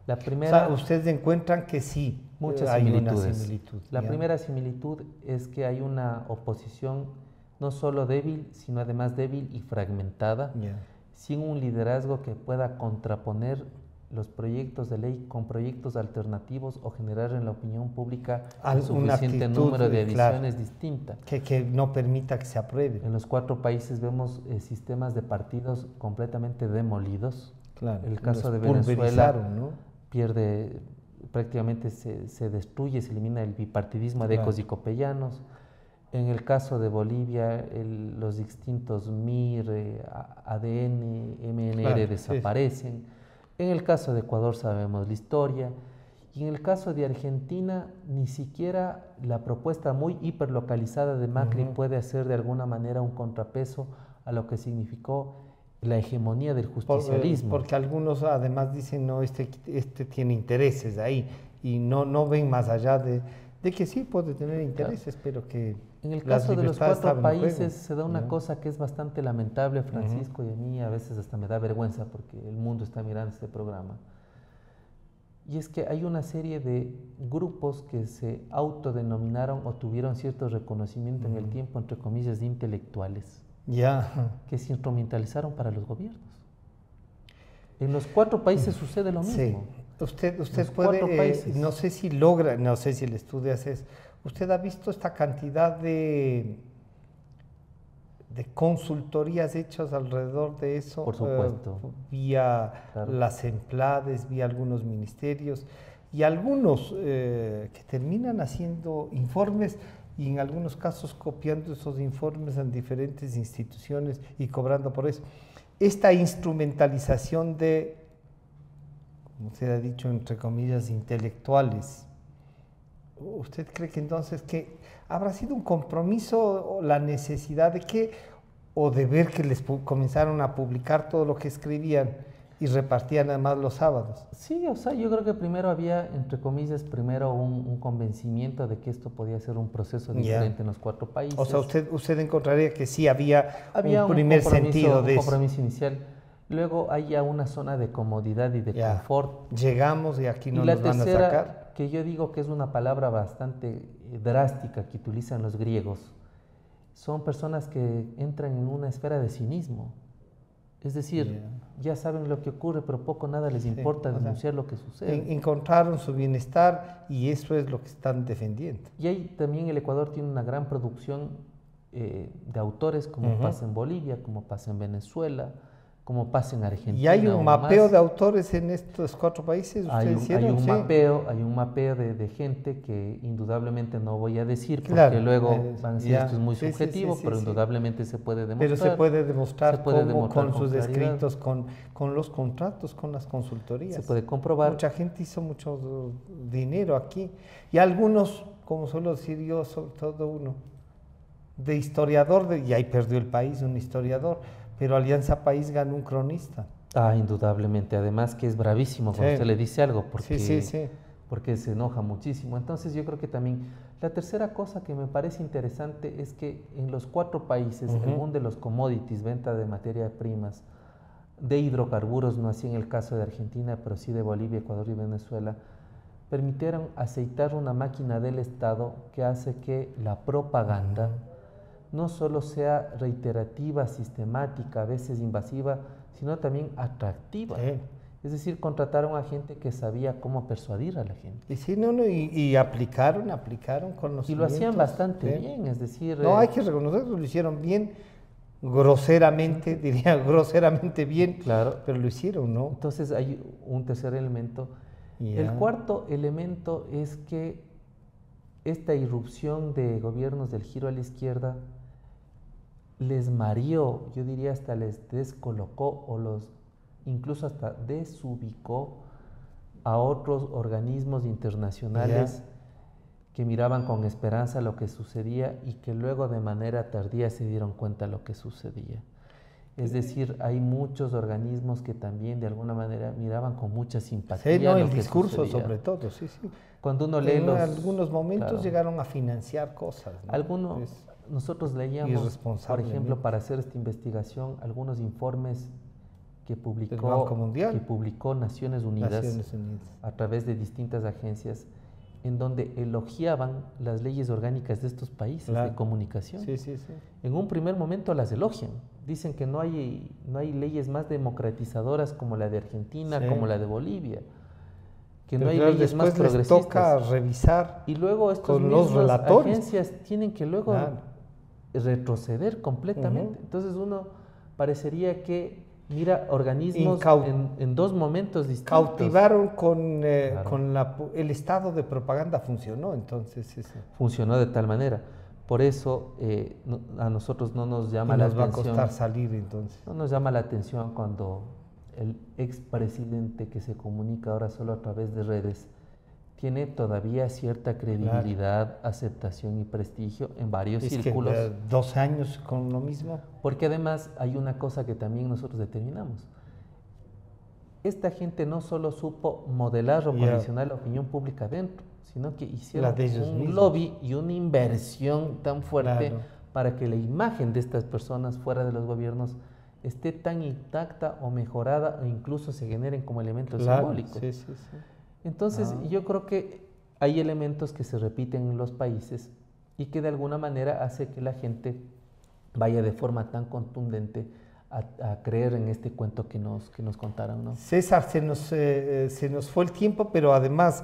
La primera, o sea, ustedes encuentran que sí, muchas hay similitudes. una similitud. La primera similitud es que hay una oposición no solo débil, sino además débil y fragmentada, sin un liderazgo que pueda contraponer los proyectos de ley con proyectos alternativos o generar en la opinión pública un suficiente número de ediciones distintas. Que no permita que se apruebe. En los 4 países vemos sistemas de partidos completamente demolidos. El caso de Venezuela, ¿no? Pierde, prácticamente se destruye, se elimina el bipartidismo de ecos y copellanos. En el caso de Bolivia, los distintos MIR, ADN, MNR desaparecen. En el caso de Ecuador sabemos la historia. Y en el caso de Argentina, ni siquiera la propuesta muy hiperlocalizada de Macri puede hacer de alguna manera un contrapeso a lo que significó la hegemonía del justicialismo. Porque algunos además dicen, no, este tiene intereses ahí y no ven más allá de que sí puede tener intereses, pero que en el caso de los 4 países se da una cosa que es bastante lamentable, Francisco, y a mí a veces hasta me da vergüenza porque el mundo está mirando este programa. Y es que hay una serie de grupos que se autodenominaron o tuvieron cierto reconocimiento en el tiempo, entre comillas, de intelectuales. Que se instrumentalizaron para los gobiernos. En los 4 países sucede lo mismo. Usted puede, no sé si logra, no sé si el estudio hace eso. ¿Usted ha visto esta cantidad de consultorías hechas alrededor de eso? Por supuesto. Vía las EMPLADES, vía algunos ministerios y algunos que terminan haciendo informes y en algunos casos copiando esos informes en diferentes instituciones y cobrando por eso. Esta instrumentalización de, como se ha dicho, entre comillas, intelectuales, ¿usted cree que entonces que habrá sido un compromiso o la necesidad de que, o de ver que les comenzaron a publicar todo lo que escribían y repartían además los sábados? Sí, o sea, yo creo que primero había, entre comillas, un convencimiento de que esto podía ser un proceso diferente en los 4 países. O sea, usted encontraría que sí había un primer sentido de eso. Un compromiso inicial. Luego hay ya una zona de comodidad y de confort. Llegamos y aquí no nos van a sacar. Que yo digo que es una palabra bastante drástica que utilizan los griegos. Son personas que entran en una esfera de cinismo. Es decir, ya saben lo que ocurre, pero poco o nada les importa denunciar lo que sucede. Encontraron su bienestar y eso es lo que están defendiendo. Y ahí también el Ecuador tiene una gran producción de autores, como pasa en Bolivia, como pasa en Venezuela, como pasa en Argentina. ¿Y hay un mapeo de autores en estos 4 países? Hay un mapeo de gente que indudablemente no voy a decir, porque luego van a decir esto es muy subjetivo, pero indudablemente se puede demostrar. Pero se puede demostrar cómo con sus escritos, con los contratos, con las consultorías. Se puede comprobar. Mucha gente hizo mucho dinero aquí. Y algunos, como suelo decir yo, sobre todo uno, de historiador, y ahí perdió el país un historiador, pero Alianza País ganó un cronista. Indudablemente, además que es bravísimo cuando usted le dice algo, porque porque se enoja muchísimo. Entonces yo creo que también la tercera cosa que me parece interesante es que en los 4 países, el mundo de los commodities, venta de materias primas, de hidrocarburos, no así en el caso de Argentina, pero sí de Bolivia, Ecuador y Venezuela, permitieron aceitar una máquina del Estado que hace que la propaganda no solo sea reiterativa, sistemática, a veces invasiva, sino también atractiva. Es decir, contrataron a gente que sabía cómo persuadir a la gente. Y sí, y aplicaron con los Y lo hacían bastante bien, es decir... No, hay que reconocerlo, lo hicieron bien, groseramente, diría groseramente bien, claro, pero lo hicieron, ¿no? Entonces hay un tercer elemento. El cuarto elemento es que esta irrupción de gobiernos del giro a la izquierda les mareó, yo diría hasta les descolocó o los incluso hasta desubicó a otros organismos internacionales que miraban con esperanza lo que sucedía y que luego de manera tardía se dieron cuenta de lo que sucedía. Es decir, hay muchos organismos que también de alguna manera miraban con mucha simpatía. Sí, no, el discurso sobre todo, sí. Cuando uno lee en algunos momentos claro, llegaron a financiar cosas, ¿no? Nosotros leíamos, por ejemplo, para hacer esta investigación, algunos informes que publicó Naciones Unidas a través de distintas agencias, en donde elogiaban las leyes orgánicas de estos países de comunicación. Sí. En un primer momento las elogian, dicen que no hay leyes más democratizadoras como la de Argentina, como la de Bolivia, que no hay leyes más progresistas. Les toca revisar y luego estos mismos agencias tienen que luego retroceder completamente. Entonces uno parecería que mira organismos en 2 momentos distintos. Cautivaron con el estado de propaganda, funcionó entonces. Funcionó de tal manera. Por eso a nosotros no nos llama la atención. Nos va a costar salir entonces. No nos llama la atención cuando el expresidente que se comunica ahora solo a través de redes tiene todavía cierta credibilidad, aceptación y prestigio en varios círculos. Que 2 años con lo mismo. Porque además hay una cosa que también nosotros determinamos. Esta gente no solo supo modelar o condicionar la opinión pública dentro, sino que hicieron un lobby y una inversión tan fuerte para que la imagen de estas personas fuera de los gobiernos esté tan intacta o mejorada o incluso se generen como elementos simbólicos. Sí. Entonces, yo creo que hay elementos que se repiten en los países y que de alguna manera hace que la gente vaya de forma tan contundente a creer en este cuento que nos contaron, ¿no? César, se nos fue el tiempo, pero además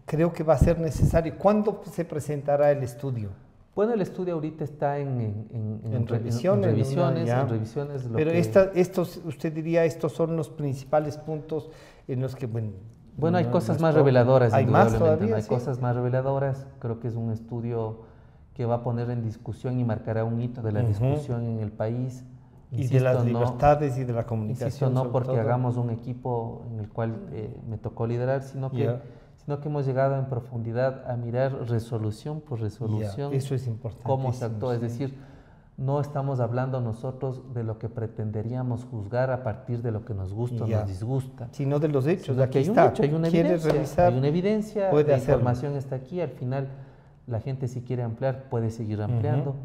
creo que va a ser necesario. ¿Cuándo se presentará el estudio? Bueno, el estudio ahorita está en revisiones. Pero usted diría, estos son los principales puntos en los que, bueno, hay cosas más reveladoras. ¿Hay más todavía? Hay cosas más reveladoras. Creo que es un estudio que va a poner en discusión y marcará un hito de la discusión en el país. Insisto, y de las libertades y de la comunicación. Insisto, no porque hagamos un equipo en el cual me tocó liderar, sino que hemos llegado en profundidad a mirar resolución por resolución. Eso es importante. Cómo se actuó, es decir, no estamos hablando nosotros de lo que pretenderíamos juzgar a partir de lo que nos gusta o nos disgusta. Sino de los hechos. Aquí hay un hecho, hay una evidencia. Hay una evidencia, la información está aquí, al final la gente si quiere ampliar puede seguir ampliando.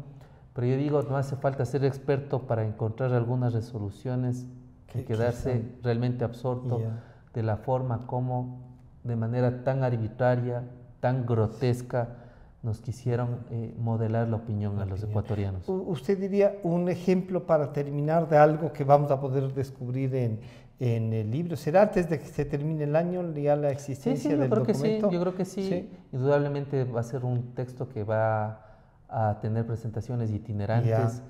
Pero yo digo, no hace falta ser experto para encontrar algunas resoluciones y quedarse realmente absorto de la forma como de manera tan arbitraria, tan grotesca, nos quisieron modelar la opinión a los ecuatorianos. ¿Usted diría un ejemplo para terminar de algo que vamos a poder descubrir en el libro? ¿Será antes de que se termine el año ya la existencia del documento? Yo creo que sí. Indudablemente va a ser un texto que va a tener presentaciones itinerantes.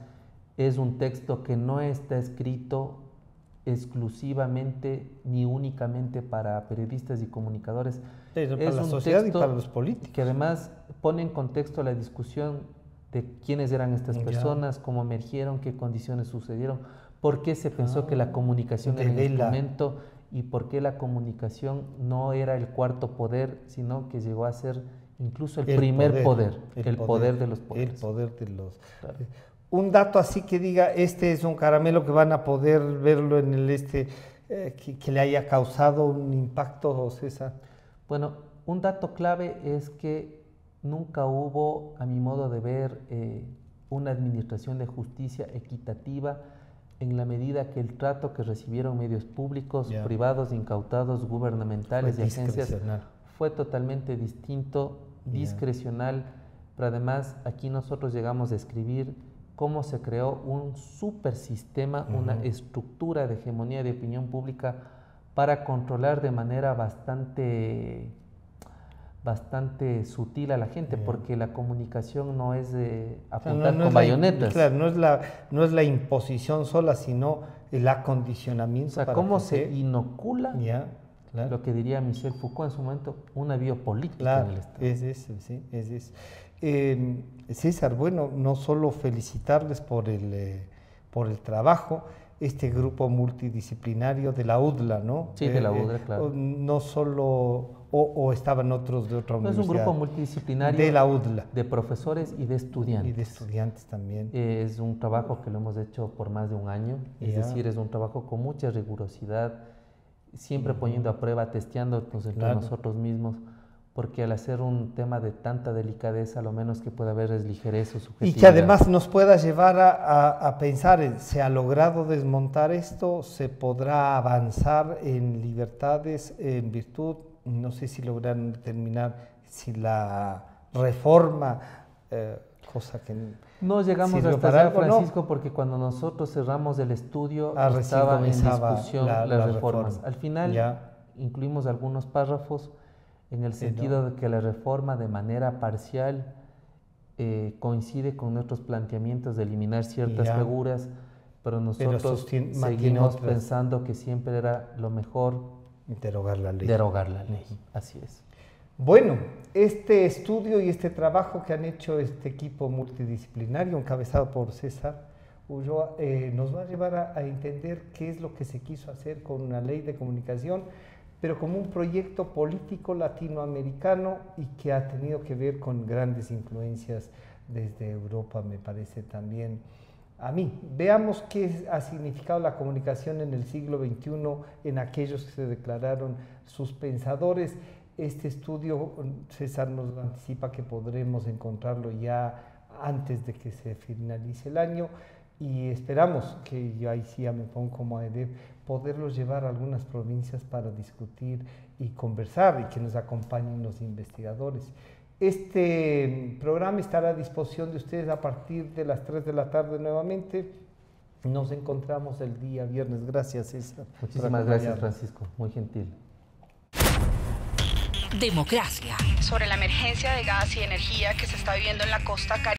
Es un texto que no está escrito exclusivamente ni únicamente para periodistas y comunicadores. Pero para la sociedad y para los políticos. Que además pone en contexto la discusión de quiénes eran estas personas, cómo emergieron, qué condiciones sucedieron, por qué se pensó que la comunicación era un instrumento y por qué la comunicación no era el cuarto poder, sino que llegó a ser incluso el primer poder, el poder de los poderes. El poder de los... Claro. Un dato así que diga, este es un caramelo que van a poder verlo en el que le haya causado un impacto, César. Bueno, un dato clave es que nunca hubo, a mi modo de ver, una administración de justicia equitativa en la medida que el trato que recibieron medios públicos, privados, incautados, gubernamentales y agencias fue totalmente distinto, discrecional, pero además aquí nosotros llegamos a escribir cómo se creó un supersistema, una estructura de hegemonía de opinión pública para controlar de manera bastante sutil a la gente, porque la comunicación no es de apuntar con bayonetas. Claro, no es la imposición sola, sino el acondicionamiento. O sea, cómo se inocula, claro, lo que diría Michel Foucault en su momento, una biopolítica en el Estado. Es eso, sí, es eso. César, bueno, no solo felicitarles por el trabajo, este grupo multidisciplinario de la UDLA, ¿no? Sí, de la UDLA, claro. No solo, o estaban otros de otra universidad. Es un grupo multidisciplinario de la UDLA. De profesores y de estudiantes. Y de estudiantes también. Es un trabajo que lo hemos hecho por más de un año, es decir, es un trabajo con mucha rigurosidad, siempre poniendo a prueba, testeándonos entre nosotros mismos, porque al hacer un tema de tanta delicadeza, lo menos que puede haber es ligereza o subjetividad. Y que además nos pueda llevar a pensar, ¿se ha logrado desmontar esto? ¿Se podrá avanzar en libertades, en virtud? No sé si lograron determinar si la reforma, cosa que... No llegamos hasta San Francisco, porque cuando nosotros cerramos el estudio estaba en discusión las reformas. Al final incluimos algunos párrafos en el sentido de que la reforma de manera parcial coincide con nuestros planteamientos de eliminar ciertas figuras, pero nosotros seguimos pensando que siempre era lo mejor derogar la ley. Derogar la ley, así es. Bueno, este estudio y este trabajo que han hecho este equipo multidisciplinario encabezado por César Ulloa nos va a llevar a entender qué es lo que se quiso hacer con una ley de comunicación, pero como un proyecto político latinoamericano y que ha tenido que ver con grandes influencias desde Europa, me parece también a mí. Veamos qué ha significado la comunicación en el siglo XXI en aquellos que se declararon sus pensadores. Este estudio, César nos anticipa que podremos encontrarlo ya antes de que se finalice el año, y esperamos que yo ahí sí ya me pongo como AEDEP, poderlos llevar a algunas provincias para discutir y conversar y que nos acompañen los investigadores. Este programa estará a disposición de ustedes a partir de las 3 de la tarde nuevamente. Nos encontramos el día viernes. Gracias, César. Muchísimas gracias, Francisco. Muy gentil. Democracia. Sobre la emergencia de gas y energía que se está viviendo en la costa caribe.